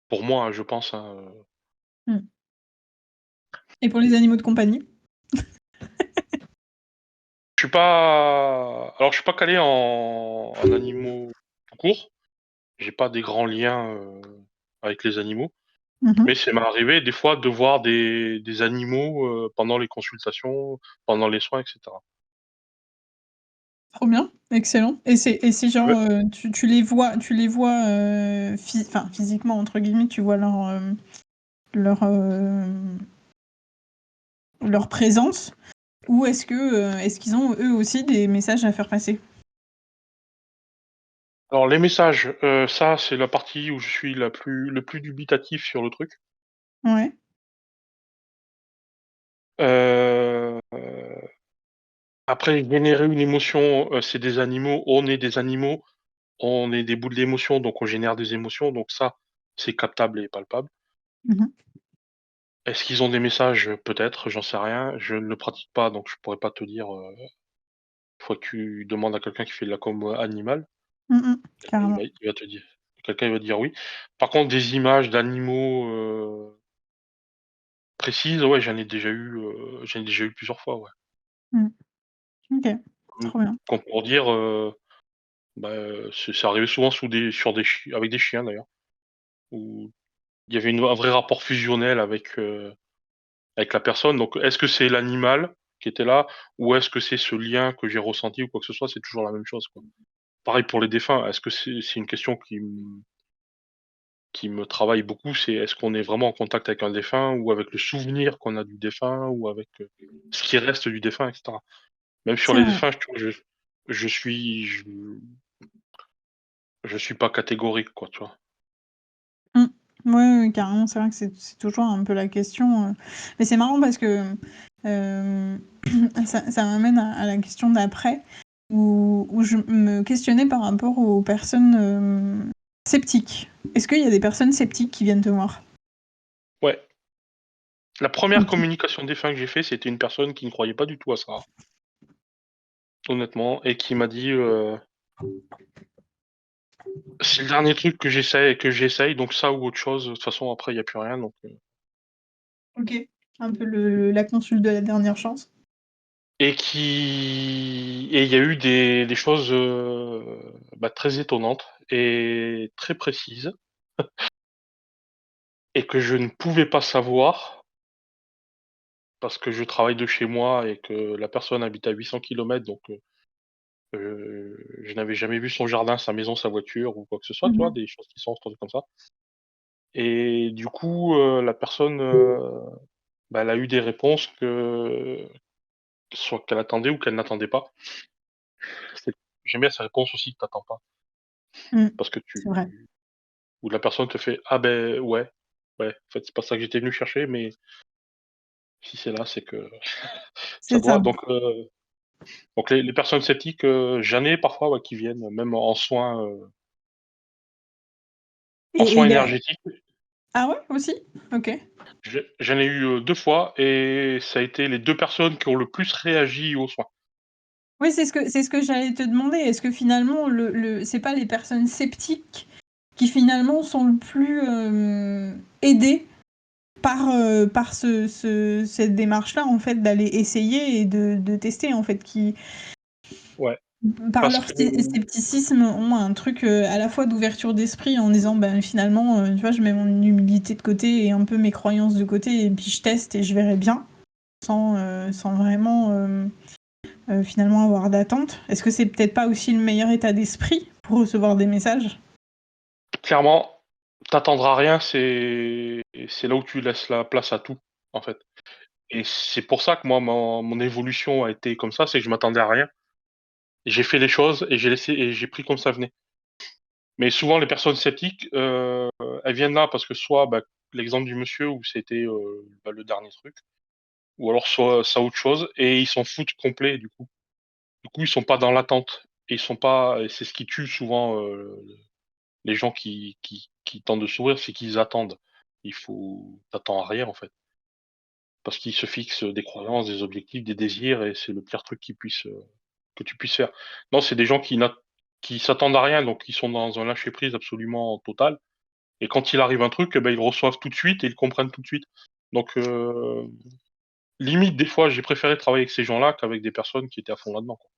pour moi, hein, je pense. Hein, Hmm. Et pour les animaux de compagnie? je suis pas calé en animaux tout court. J'ai pas des grands liens avec les animaux. Mhm. Mais ça m'est arrivé des fois de voir des animaux pendant les consultations, pendant les soins, etc. Trop bien, excellent. Et c'est genre, Ouais. tu les vois enfin, physiquement, entre guillemets, tu vois leur, leur présence, ou est-ce qu'ils ont eux aussi des messages à faire passer? Alors les messages, ça c'est la partie où je suis le plus dubitatif sur le truc. Ouais. Heu, Après générer une émotion, c'est des animaux, on est des animaux, on est des boules d'émotions, donc on génère des émotions, donc ça, c'est captable et palpable. Mhm. Est-ce qu'ils ont des messages? Peut-être, j'en sais rien. Je ne le pratique pas, donc je pourrais pas te dire, faut que tu demandes à quelqu'un qui fait de la com, animale. Mhm. Il Carrément. va il va te dire quelqu'un il va te dire oui. Par contre des images d'animaux, précises, ouais, j'en ai déjà eu plusieurs fois, ouais. Mm. Ok, Mmh. trop bien. Comme pour dire, bah, c'est arrivé souvent sur des chi avec des chiens d'ailleurs, où il y avait un vrai rapport fusionnel avec la personne. Donc est-ce que c'est l'animal qui était là ou est-ce que c'est ce lien que j'ai ressenti ou quoi que ce soit? C'est toujours la même chose, quoi. Pareil pour les défunts, est-ce que c'est une question qui me travaille beaucoup, c'est est-ce qu'on est vraiment en contact avec un défunt ou avec le souvenir qu'on a du défunt ou avec, ce qui reste du défunt et cetera. Même sur C'est les vrai. défunts, tu vois, je suis je suis pas catégorique, quoi, tu vois? Mm. Ouais, ouais, carrément, c'est vrai que c'est toujours un peu la question. Mais c'est marrant parce que euh, ça m'amène à la question d'après, où je me questionnais par rapport aux personnes sceptiques. Est-ce qu'il y a des personnes sceptiques qui viennent te voir? Ouais. La première Ok. communication défunt que j'ai fait, c'était une personne qui ne croyait pas du tout à ça, honnêtement, et qui m'a dit, «C'est le dernier truc que j'essaye, donc ça ou autre chose, de toute façon après il y a plus rien», donc Ok. Un peu la consulte de la dernière chance. et il y a eu des choses, bah, très étonnantes et très précises et que je ne pouvais pas savoir parce que je travaille de chez moi et que la personne habite à 800 kilomètres, donc je n'avais jamais vu son jardin, sa maison, sa voiture ou quoi que ce soit, tu vois? Mhm. Des choses qui sont entendues comme ça et du coup, la personne, bah, elle a eu des réponses soit qu'elle attendait ou qu'elle n'attendait pas. C'est J'aime bien ces réponses aussi que tu attends pas Mm. parce que C'est vrai. où la personne te fait: «Ah ben ouais, ouais, en fait, c'est pas ça que j'étais venu chercher, mais si c'est là, c'est que ça C'est doit». ça. Donc les personnes sceptiques, j'en ai parfois, ouais, qui viennent même en Et soins il y a... énergétiques. Ah ouais, aussi? Ok. J'en ai eu, 2 fois et ça a été les 2 personnes qui ont le plus réagi aux soins. Oui, c'est ce que j'allais te demander. Est-ce que finalement, c'est pas les personnes sceptiques qui finalement sont le plus aidées par cette démarche-là, en fait, d'aller essayer et de tester, en fait, qui, Ouais, par parce leur que scepticisme, ont un truc à la fois d'ouverture d'esprit en disant, ben finalement, tu vois, je mets mon humilité de côté et un peu mes croyances de côté, et puis je teste et je verrai bien, sans vraiment finalement avoir d'attente. Est-ce que c'est peut-être pas aussi le meilleur état d'esprit pour recevoir des messages? clairement, t'attendras rien, c'est là où tu laisses la place à tout, en fait. Et c'est pour ça que moi, mon évolution a été comme ça, c'est que je m'attendais à rien Et j'ai fait les choses et j'ai pris comme ça venait. Mais souvent, les personnes sceptiques, elles viennent là parce que soit l'exemple du monsieur où c'était le dernier truc, ou alors soit ça autre chose, et ils s'en foutent complet du coup. Du coup, ils sont pas dans l'attente. Et ils sont pas. Et c'est ce qui tue souvent les gens qui tentent de s'ouvrir, c'est qu'ils attendent. T'attends à rien en fait. Parce qu'ils se fixent des croyances, des objectifs, des désirs, et c'est le pire truc que tu puisses faire. Non, c'est des gens qui s'attendent à rien, donc ils sont dans un lâcher prise absolument total. Et quand il arrive un truc, eh ben, ils le reçoivent tout de suite et ils le comprennent tout de suite. Donc, limite, des fois, j'ai préféré travailler avec ces gens-là qu'avec des personnes qui étaient à fond là-dedans, quoi.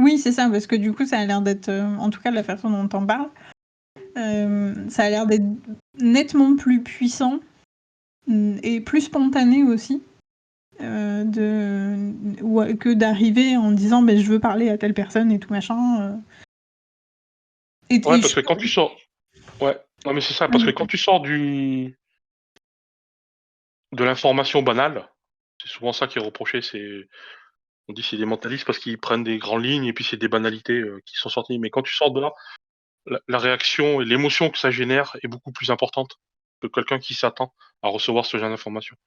Oui, c'est ça, parce que du coup, ça a l'air d'être, en tout cas, de la façon dont on parle, ça a l'air d'être nettement plus puissant et plus spontané aussi, que d'arriver en disant je veux parler à telle personne et tout machin. Ouais, parce que quand tu sors. Ouais, non, mais c'est ça, parce que quand tu sors de l'information banale, c'est souvent ça qui est reproché, on dit c'est des mentalistes parce qu'ils prennent des grandes lignes et puis c'est des banalités qui sont sorties. Mais quand tu sors de là, la réaction et l'émotion que ça génère est beaucoup plus importante que quelqu'un qui s'attend à recevoir ce genre d'informations.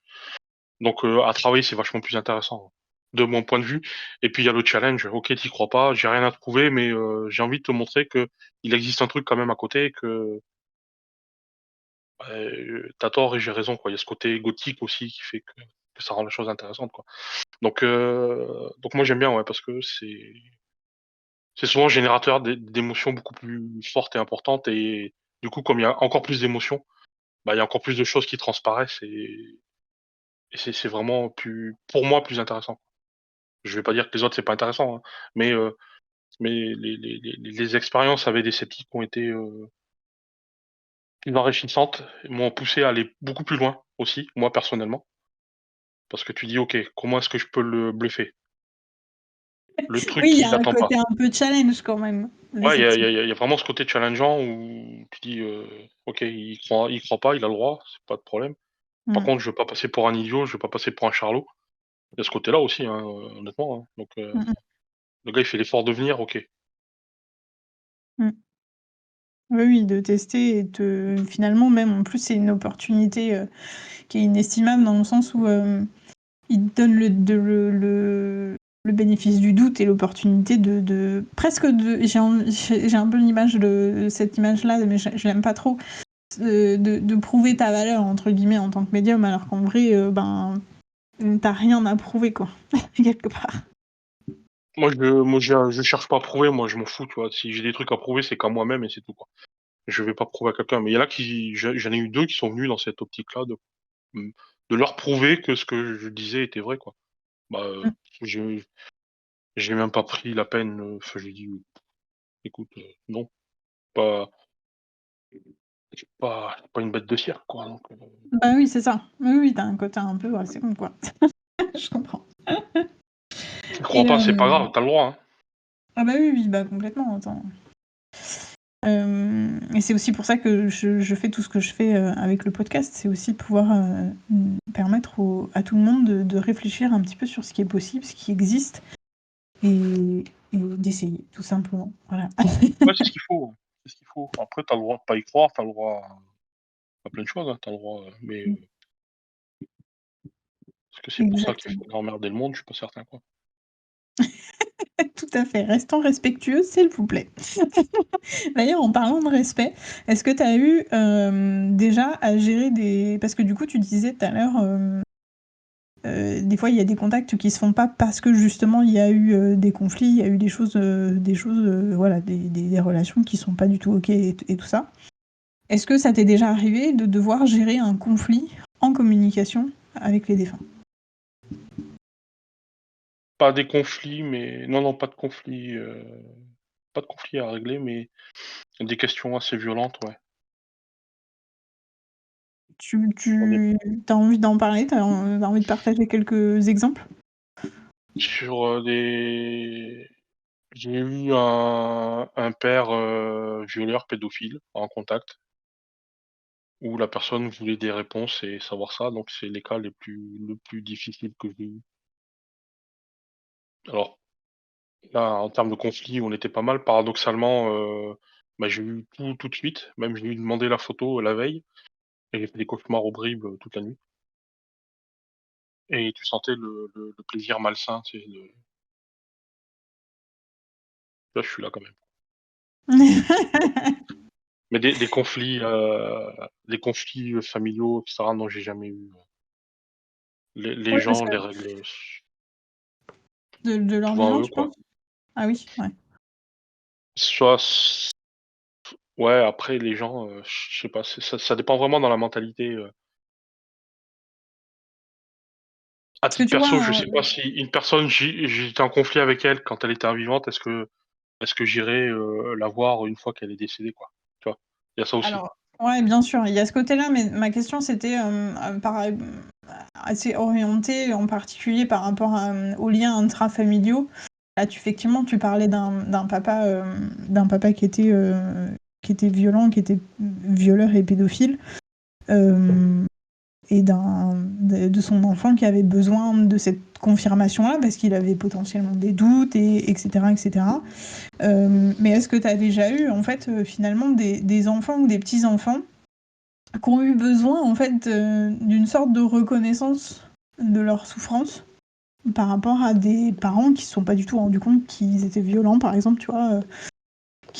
Donc à travailler, c'est vachement plus intéressant, de mon point de vue. Et puis il y a le challenge. Ok, t'y crois pas, j'ai rien à te prouver, mais j'ai envie de te montrer que il existe un truc quand même à côté, et que t'as tort et j'ai raison, quoi. Il y a ce côté gothique aussi qui fait que ça rend la chose intéressante, quoi. Donc moi j'aime bien, ouais, parce que c'est souvent générateur d'émotions beaucoup plus fortes et importantes, et du coup comme il y a encore plus d'émotions, il y a encore plus de choses qui transparaissent, et c'est vraiment plus, pour moi, plus intéressant. Je vais pas dire que les autres c'est pas intéressant, hein, mais les expériences avec des sceptiques ont été plus enrichissantes, et m'ont poussé à aller beaucoup plus loin aussi, moi personnellement, parce que tu dis ok, comment est-ce que je peux le bluffer, le truc Oui, il y qu'il a un n'attend pas. côté un peu challenge quand même. Ouais, Effectivement. il y a vraiment ce côté challengeant où tu dis ok, il croit pas, il a le droit, c'est pas de problème. Par Mm. contre, je veux pas passer pour un idiot, je veux pas passer pour un charlot. Il y a ce côté-là aussi, hein, honnêtement, hein. Donc Mm, le gars il fait l'effort de venir, ok. mm. Oui, oui, de tester et finalement, même en plus, c'est une opportunité qui est inestimable dans le sens où il te donne le bénéfice du doute et l'opportunité presque j'ai un peu l'image de cette image-là, mais je l'aime pas trop, de prouver ta valeur, entre guillemets, en tant que médium, alors qu'en vrai, t'as rien à prouver, quoi, quelque part. Je cherche pas à prouver, moi je m'en fous, tu vois. Si j'ai des trucs à prouver, c'est qu'à moi-même et c'est tout, quoi. Je vais pas prouver à quelqu'un. Mais il y en a j'en ai eu deux qui sont venus dans cette optique-là de leur prouver que ce que je disais était vrai, quoi. Bah, Mm. j'ai j'ai même pas pris la peine. Enfin, j'ai dit, écoute, non, pas, pas une bête de cire, quoi. Donc, Bah oui, c'est ça. Oui, oui, t'as un côté un peu, c'est bon, quoi. Je comprends. tu crois Et, pas, c'est pas grave, t'as le droit, hein. ah bah oui, oui, bah complètement. Attends. Et c'est aussi pour ça que je fais tout ce que je fais avec le podcast, c'est aussi pouvoir permettre à tout le monde de réfléchir un petit peu sur ce qui est possible, ce qui existe, et d'essayer, tout simplement. Voilà. Ouais, c'est ce qu'il faut, hein. C'est ce qu'il faut. Après, t'as le droit de pas y croire, t'as le droit à plein de choses, hein. T'as le droit, mais est-ce que c'est pour ça qu'il Exactement. faudrait emmerder le monde? Je suis pas certain, quoi. Tout à fait. Restons respectueux, s'il vous plaît. D'ailleurs, en parlant de respect, est-ce que tu as eu déjà à gérer des... Parce que du coup, tu disais tout à l'heure, des fois, il y a des contacts qui se font pas parce que justement, il y a eu des conflits, il y a eu voilà, des relations qui sont pas du tout OK et tout ça. Est-ce que ça t'est déjà arrivé de devoir gérer un conflit en communication avec les défunts? Pas des conflits, mais non, non, pas de conflits à régler, mais des questions assez violentes, ouais. On est As envie d'en parler? T'as envie de partager quelques exemples? sur des. J'ai eu un père violeur pédophile en contact, où la personne voulait des réponses et savoir ça, donc c'est les cas le plus difficiles que j'ai eu. Alors, Là, en termes de conflit, on était pas mal. Paradoxalement, bah, j'ai eu tout de suite. Même je lui ai demandé la photo, la veille et j'ai fait des cauchemars horribles, toute la nuit et tu sentais le plaisir malsain, tu sais, de: «Là, je suis là quand même». Mais des conflits, familiaux et cetera, non, j'ai jamais eu, les Ouais, parce gens que les règlent de leur souvent vivant, eux, tu quoi. penses? Ah oui, ouais. Soit s Ouais, après les gens, je sais pas, ça dépend vraiment dans la mentalité, À Parce que titre tu vois, perso, je sais pas si une personne, j'étais en conflit avec elle quand elle était vivante, est-ce que j'irais, la voir une fois qu'elle est décédée, quoi? Tu vois? Il y a ça aussi. alors ouais, bien sûr, il y a ce côté-là, mais ma question c'était, assez orientée en particulier par rapport aux liens intrafamiliaux. Là, effectivement, tu parlais d'un papa qui était violent, qui était violeur et pédophile, et de son enfant qui avait besoin de cette confirmation-là parce qu'il avait potentiellement des doutes, et etc. etc. Mais est-ce que tu as déjà eu, en fait, finalement, des enfants ou des petits-enfants qui ont eu besoin, en fait, d'une sorte de reconnaissance de leur souffrance par rapport à des parents qui se sont pas du tout rendus compte qu'ils étaient violents, par exemple, tu vois,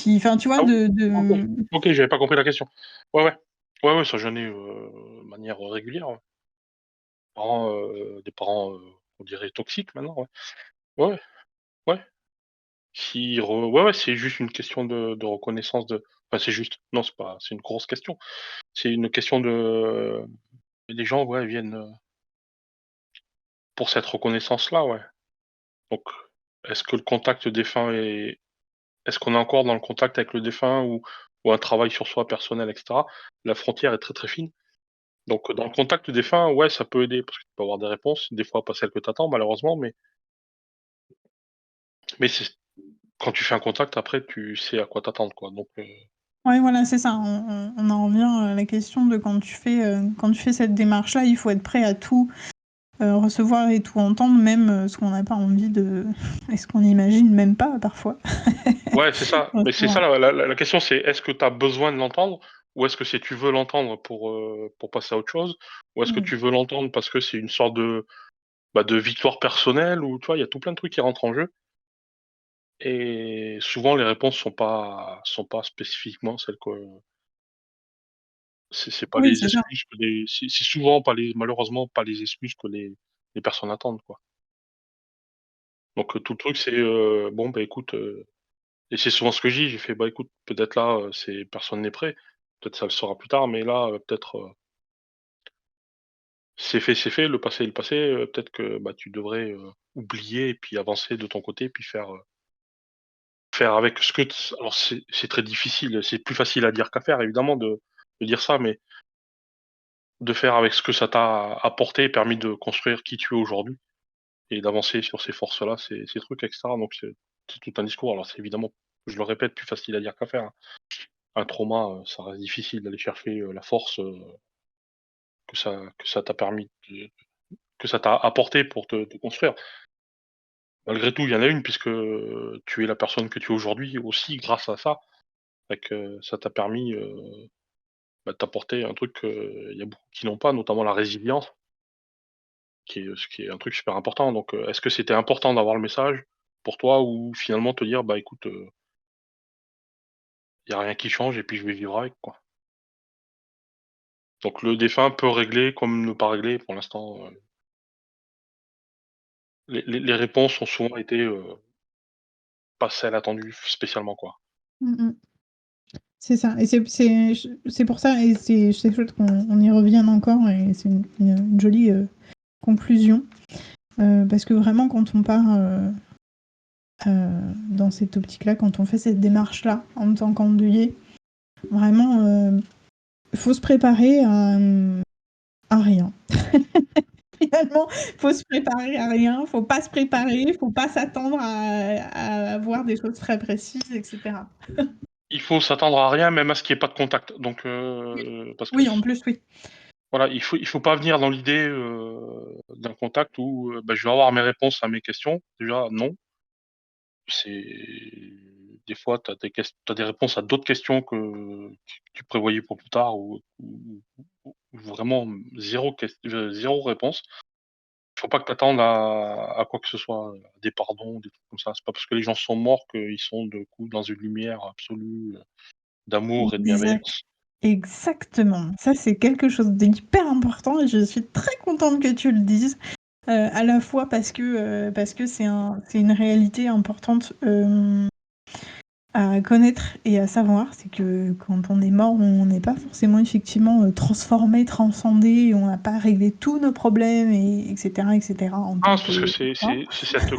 enfin, tu vois, Ah oui, OK. OK, j'avais pas compris la question. Ouais, ouais. Ouais, ouais, ça j'en ai, de manière régulière, ouais. Des parents, on dirait toxiques maintenant, ouais. Ouais, ouais, ouais. Ouais, ouais, c'est juste une question de reconnaissance de enfin, c'est juste, non, c'est une grosse question. C'est une question de les gens, ouais, viennent, pour cette reconnaissance-là, ouais. Donc, est-ce que le contact défunt est est-ce qu'on est encore dans le contact avec le défunt ou un travail sur soi personnel et cetera? La frontière est très, très fine. Donc, dans le contact défunt, ouais, ça peut aider parce que tu peux avoir des réponses, des fois pas celles que tu attends malheureusement, mais c'est quand tu fais un contact après tu sais à quoi t'attendre, quoi, donc Ouais, voilà, c'est ça. On en revient à la question de quand tu fais cette démarche-là, il faut être prêt à tout, recevoir et tout entendre, même, ce qu'on n'a pas envie de et ce qu'on n'imagine même pas parfois ouais, c'est ça, mais c'est ça recevoir. la question, c'est est-ce que tu as besoin de l'entendre ou est-ce que c'est tu veux l'entendre pour passer à autre chose? Ou est-ce que Mmh. tu veux l'entendre parce que c'est une sorte de, bah, de victoire personnelle ou tu vois? Il y a tout plein de trucs qui rentrent en jeu. Et souvent les réponses sont pas spécifiquement celles que c'est pas Oui, les c'est ça. excuses que les c'est souvent pas les malheureusement pas les excuses que les personnes attendent, quoi. Donc, tout le truc c'est, bon, bah, écoute, et c'est souvent ce que je dis, j'ai fait: «Bah, écoute, peut-être là, c'est personne n'est prêt. Peut-être ça le sera plus tard, mais là, peut-être, c'est fait, le passé est le passé, peut-être que, bah, tu devrais, oublier et puis avancer de ton côté, puis faire avec ce que t» alors c'est très difficile, c'est plus facile à dire qu'à faire évidemment de dire ça, mais de faire avec ce que ça t'a apporté et permis de construire qui tu es aujourd'hui et d'avancer sur ces forces-là, ces trucs et cetera, donc c'est tout un discours. Alors c'est évidemment, je le répète, plus facile à dire qu'à faire, hein. Un trauma, ça reste difficile d'aller chercher, la force, que ça t'a permis de que ça t'a apporté pour te construire. Malgré tout, il y en a une puisque, tu es la personne que tu es aujourd'hui aussi grâce à ça. Fait que ça t'a permis, bah, de t'apporter un truc qu'il y a beaucoup qui n'ont pas, notamment la résilience. Ce qui est un truc super important donc est-ce que c'était important d'avoir le message pour toi ou finalement te dire: «Bah, écoute, il y a rien qui change et puis je vais vivre avec, quoi». Donc le défunt peut régler comme ne pas régler pour l'instant, les réponses ont souvent été, pas celles attendues spécialement, quoi. Mmh mh. C'est ça, et c'est pour ça, et c'est chouette qu'on y revienne encore, et c'est une jolie, conclusion, parce que vraiment quand on part, dans cette optique-là, quand on fait cette démarche-là en tant qu'endeuillé, vraiment, faut se préparer à rien. Finalement, faut se préparer à rien, faut pas se préparer, faut pas s'attendre à avoir des choses très précises, et cetera. Il faut s'attendre à rien, même à ce qu'il y ait pas de contact donc Oui. parce que Oui, en plus, oui. voilà, il faut pas venir dans l'idée, d'un contact où, bah, je vais avoir mes réponses à mes questions. Déjà non, c'est des fois, tu as des réponses à d'autres questions que tu prévoyais pour plus tard ou vraiment 0 réponse. Faut pas que tu attendes à quoi que ce soit, des pardons, des trucs comme ça. C'est pas parce que les gens sont morts qu'ils sont de coup dans une lumière absolue, d'amour et de Exact. bienveillance. Exactement. Ça, c'est quelque chose d'hyper important et je suis très contente que tu le dises. À la fois parce que c'est une réalité importante à connaître et à savoir, c'est que quand on est mort, on n'est pas forcément effectivement transformé, transcendé, et on n'a pas réglé tous nos problèmes, etc. en Ah, tant c'est parce que que corps. c'est cette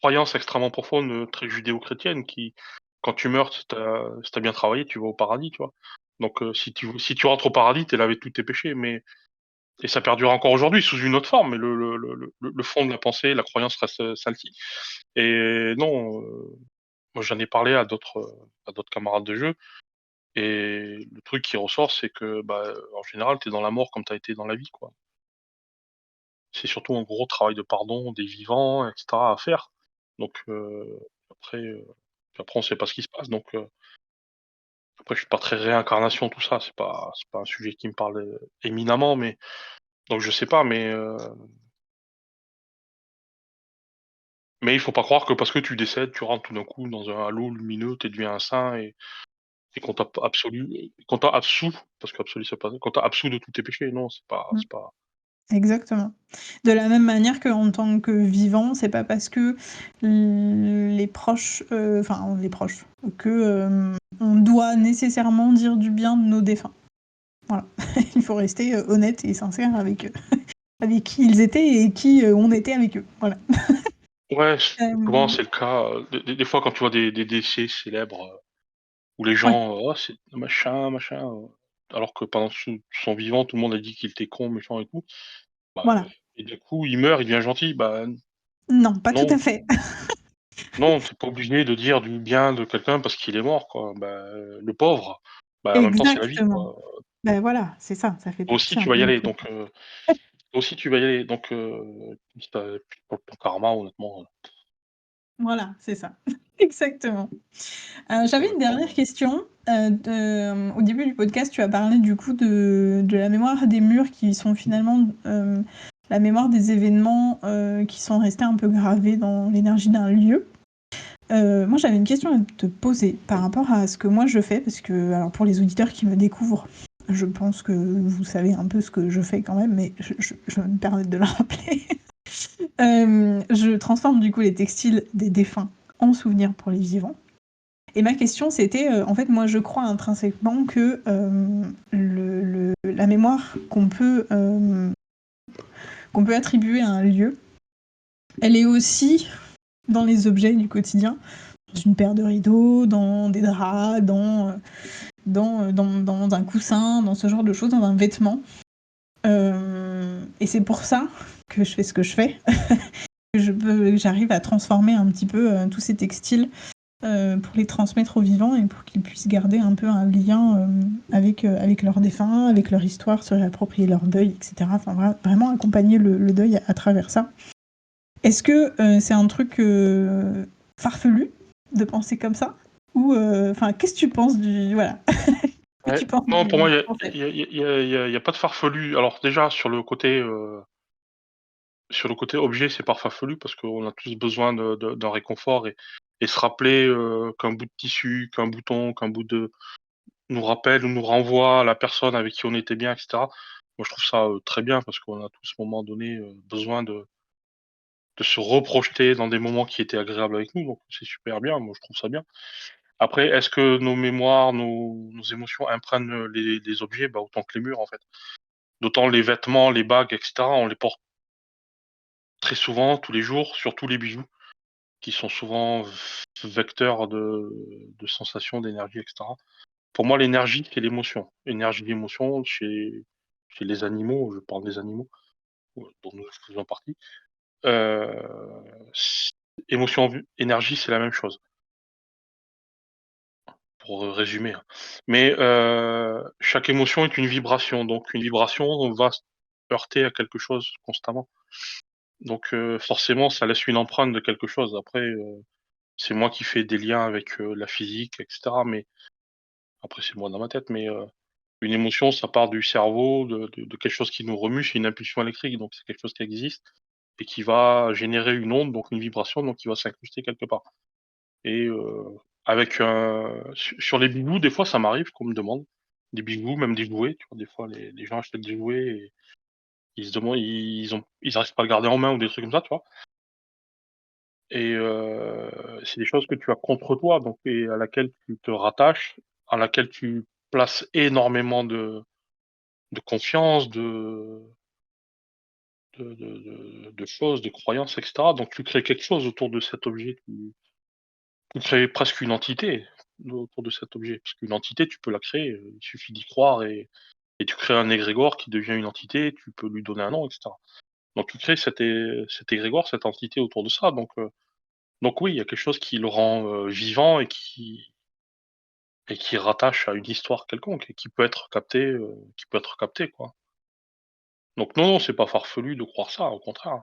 croyance extrêmement profonde, très judéo-chrétienne qui quand tu meurs, si tu as bien travaillé, tu vas au paradis, tu vois? Donc si tu rentres au paradis, tu es lavé de tous tes péchés, mais et ça perdure encore aujourd'hui sous une autre forme, mais le fond de la pensée, la croyance reste, celle-ci. Et non, moi j'en ai parlé à d'autres camarades de jeu et le truc qui ressort, c'est que, bah, en général, tu es dans la mort comme tu as été dans la vie, quoi. C'est surtout un gros travail de pardon des vivants et cetera à faire. Donc après, puis après on sait pas ce qui se passe donc après je suis pas très réincarnation tout ça, c'est pas un sujet qui me parle, éminemment mais donc je sais pas mais il faut pas croire que parce que tu décèdes, tu rentres tout d'un coup dans un halo lumineux, tu deviens un saint et qu'on t'a absous, parce qu'absolu c'est pas qu'on t'a absous de tous tes péchés. Non, Mm. c'est pas Exactement. De la même manière qu'en tant que vivant, c'est pas parce que les proches, enfin les proches, que on doit nécessairement dire du bien de nos défunts. Voilà. Il faut rester honnête et sincère avec eux, avec qui ils étaient et qui on était avec eux. Voilà. ouais, souvent Euh, c'est le cas, des fois quand tu vois des décès célèbres, où les ouais, gens, «Oh c'est machin, machin», alors que pendant son vivant, tout le monde a dit qu'il était con, méchant et tout. Bah, voilà. et du coup, il meurt, il devient gentil. Bah, Non, pas tout non, à fait. non, tu pas obligé de dire du bien de quelqu'un parce qu'il est mort, quoi. Bah, le pauvre, bah, en même temps, c'est la vie, Exactement. quoi. Ben voilà, c'est ça, ça fait Toi aussi, partie un tu vas peu y du aller, truc. donc toi aussi, tu vas y aller, donc si tu pour ton karma, honnêtement, Voilà, c'est ça. Exactement. ça J'avais va une pas dernière question. Au début du podcast, tu as parlé du coup de la mémoire des murs qui sont finalement la mémoire des événements qui sont restés un peu gravés dans l'énergie d'un lieu. Moi, j'avais une question à te poser par rapport à ce que moi je fais, parce que, alors pour les auditeurs qui me découvrent, je pense que vous savez un peu ce que je fais quand même, mais je me permets de le rappeler. Je transforme du coup les textiles des défunts en souvenirs pour les vivants. Et ma question, c'était, en fait, moi, je crois intrinsèquement que la mémoire qu'on peut attribuer à un lieu, elle est aussi dans les objets du quotidien, dans une paire de rideaux, dans des draps, dans un coussin, dans ce genre de choses, dans un vêtement. Et c'est pour ça que je fais ce que je fais, que j'arrive à transformer un petit peu tous ces textiles pour les transmettre aux vivants et pour qu'ils puissent garder un peu un lien avec leurs défunts, avec leur histoire, se réapproprier leur deuil, etc. Enfin, vraiment accompagner le deuil à travers ça. Est-ce que c'est un truc farfelu de penser comme ça? Ou, enfin, qu'est-ce que tu penses du... Voilà. Qu'est-ce que ouais. tu penses Non, pour moi, du il y a concept? il y a il y a il y a il y a pas de farfelu. Alors déjà, sur le côté objet, c'est pas farfelu parce qu'on a tous besoin d'un réconfort et se rappeler, qu'un bout de tissu, qu'un bouton, qu'un bout de nous rappelle ou nous renvoie à la personne avec qui on était bien et cetera. Moi, je trouve ça, très bien parce qu'on a tous, à un moment donné, besoin de se reprojeter dans des moments qui étaient agréables avec nous, donc c'est super bien, moi, je trouve ça bien. Après, est-ce que nos mémoires, nos émotions imprègnent, les objets? Bah, autant que les murs, en fait. D'autant les vêtements, les bagues et cetera, on les porte très souvent, tous les jours, surtout les bijoux qui sont souvent vecteurs de sensations, d'énergie et cetera. Pour moi, l'énergie, c'est l'émotion. Énergie d'émotion chez les animaux, je parle des animaux, dont nous faisons partie. Heu, c émotion, énergie, c'est la même chose, pour, résumer, hein. Mais, chaque émotion est une vibration, donc une vibration va se heurter à quelque chose constamment. Donc, forcément, ça laisse une empreinte de quelque chose. Après, c'est moi qui fais des liens avec la physique, etc. Mais après, c'est moi dans ma tête, mais une émotion, ça part du cerveau, de quelque chose qui nous remue, c'est une impulsion électrique, donc c'est quelque chose qui existe et qui va générer une onde, donc une vibration, donc qui va s'incruster quelque part. Et avec sur les bijoux, des fois, ça m'arrive qu'on me demande des bijoux, même des jouets, tu vois? Des fois, les gens achètent des jouets et ils se demandent, ils arrivent pas à le garder en main ou des trucs comme ça, tu vois? Et c'est des choses que tu as contre toi, donc et à laquelle tu te rattaches, à laquelle tu places énormément de confiance, de choses, de croyances, et cetera. Donc tu crées quelque chose autour de cet objet. Tu crées presque une entité autour de cet objet. Parce qu'une entité, tu peux la créer, il suffit d'y croire et tu crées un égrégore qui devient une entité, tu peux lui donner un nom, et cetera. Donc tu crées cet égrégore, cette entité autour de ça. Donc oui, il y a quelque chose qui le rend, vivant et qui rattache à une histoire quelconque et qui peut être capté, quoi. Donc non, non, c'est pas farfelu de croire ça, au contraire.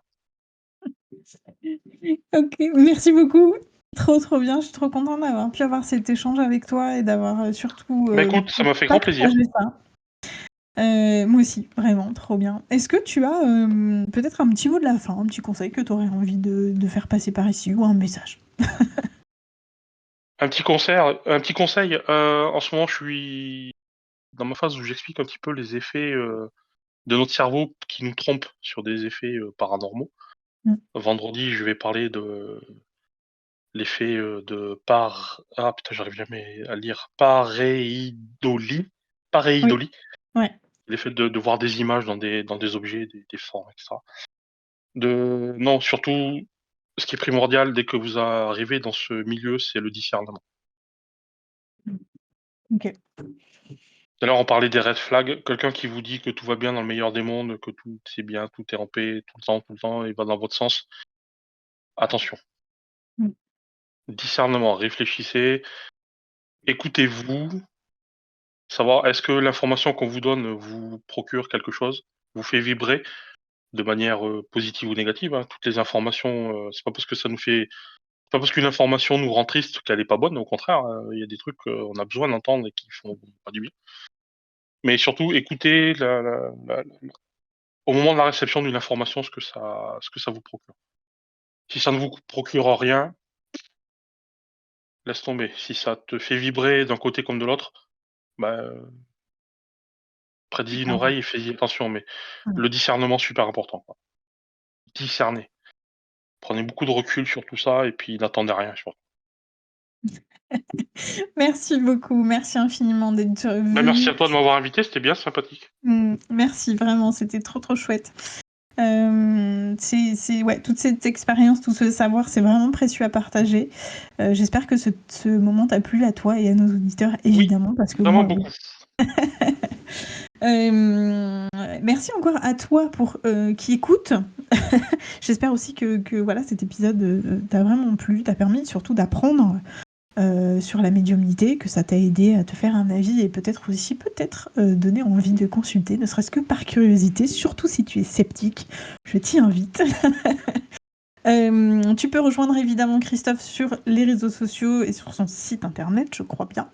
OK, merci beaucoup. Trop, trop bien. Je suis trop contente d'avoir pu avoir cet échange avec toi et d'avoir, surtout, Bah, écoute, ça m'a fait grand plaisir. partagé ça. Moi aussi, vraiment, trop bien. Est-ce que tu as, peut-être un petit mot de la fin, un petit conseil que tu aurais envie de faire passer par ici ou un message? Un petit conseil, en ce moment, je suis dans ma phase où j'explique un petit peu les effets, de notre cerveau qui nous trompent sur des effets, paranormaux. Mmh. Vendredi, je vais parler de l'effet, de par ah putain, j'arrive jamais à lire, Oui, pareidolie, ouais. l'effet de voir des images dans des objets, des formes, et cetera. Non, surtout, ce qui est primordial dès que vous arrivez dans ce milieu, c'est le discernement. OK. Tout à l'heure, on parlait des red flags. Quelqu'un qui vous dit que tout va bien dans le meilleur des mondes, que tout c'est bien, tout est en paix tout le temps, et va dans votre sens. Attention, Mmh. discernement, réfléchissez, écoutez-vous, savoir est-ce que l'information qu'on vous donne vous procure quelque chose, vous fait vibrer de manière positive ou négative, hein. Toutes les informations, c'est pas parce qu'une information nous rend triste qu'elle est pas bonne, au contraire, il y a des trucs qu'on a besoin d'entendre et qui font pas du bien. Mais surtout, écoutez au moment de la réception d'une information, ce que ça vous procure. Si ça ne vous procure rien, laisse tomber. Si ça te fait vibrer d'un côté comme de l'autre, bah, prête-y une Ah bon, oreille et fais-y attention, mais ouais. le discernement, super important, quoi. Discernez. Prenez beaucoup de recul sur tout ça et puis n'attendez rien, surtout. Merci beaucoup, merci infiniment d'être Bah, merci venu. à toi de m'avoir invité, c'était bien sympathique. Merci vraiment, c'était trop, trop chouette. C'est ouais, toute cette expérience, tout ce savoir, c'est vraiment précieux à partager. J'espère que ce moment t'a plu à toi et à nos auditeurs Oui, évidemment parce que vraiment moi oui. beaucoup. Hem, Merci encore à toi pour, qui écoute. J'espère aussi que voilà, cet épisode, t'a vraiment plu, t'a permis surtout d'apprendre, sur la médiumnité, que ça t'a aidé à te faire un avis et peut-être aussi, donner envie de consulter, ne serait-ce que par curiosité, surtout si tu es sceptique, je t'y invite. Tu peux rejoindre évidemment Christophe sur les réseaux sociaux et sur son site internet, je crois bien.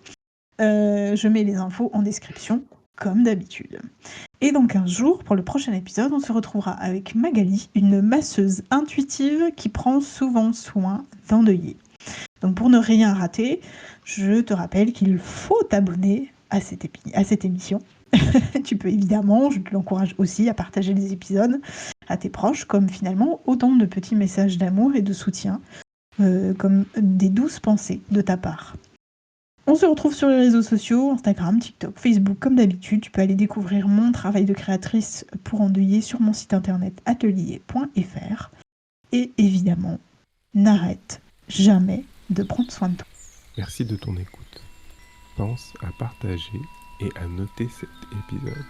Je mets les infos en description, comme d'habitude. Et dans 15 jours, pour le prochain épisode, on se retrouvera avec Magali, une masseuse intuitive qui prend souvent soin d'endeuillés. Donc pour ne rien rater, je te rappelle qu'il faut t'abonner à cette émission. Tu peux évidemment, je te l'encourage aussi à partager les épisodes à tes proches, comme finalement autant de petits messages d'amour et de soutien, comme des douces pensées de ta part. On se retrouve sur les réseaux sociaux, Instagram, TikTok, Facebook, comme d'habitude. Tu peux aller découvrir mon travail de créatrice pour endeuiller sur mon site internet atelier.fr. Et évidemment, n'arrête jamais de prendre soin de toi. Merci de ton écoute. Pense à partager et à noter cet épisode.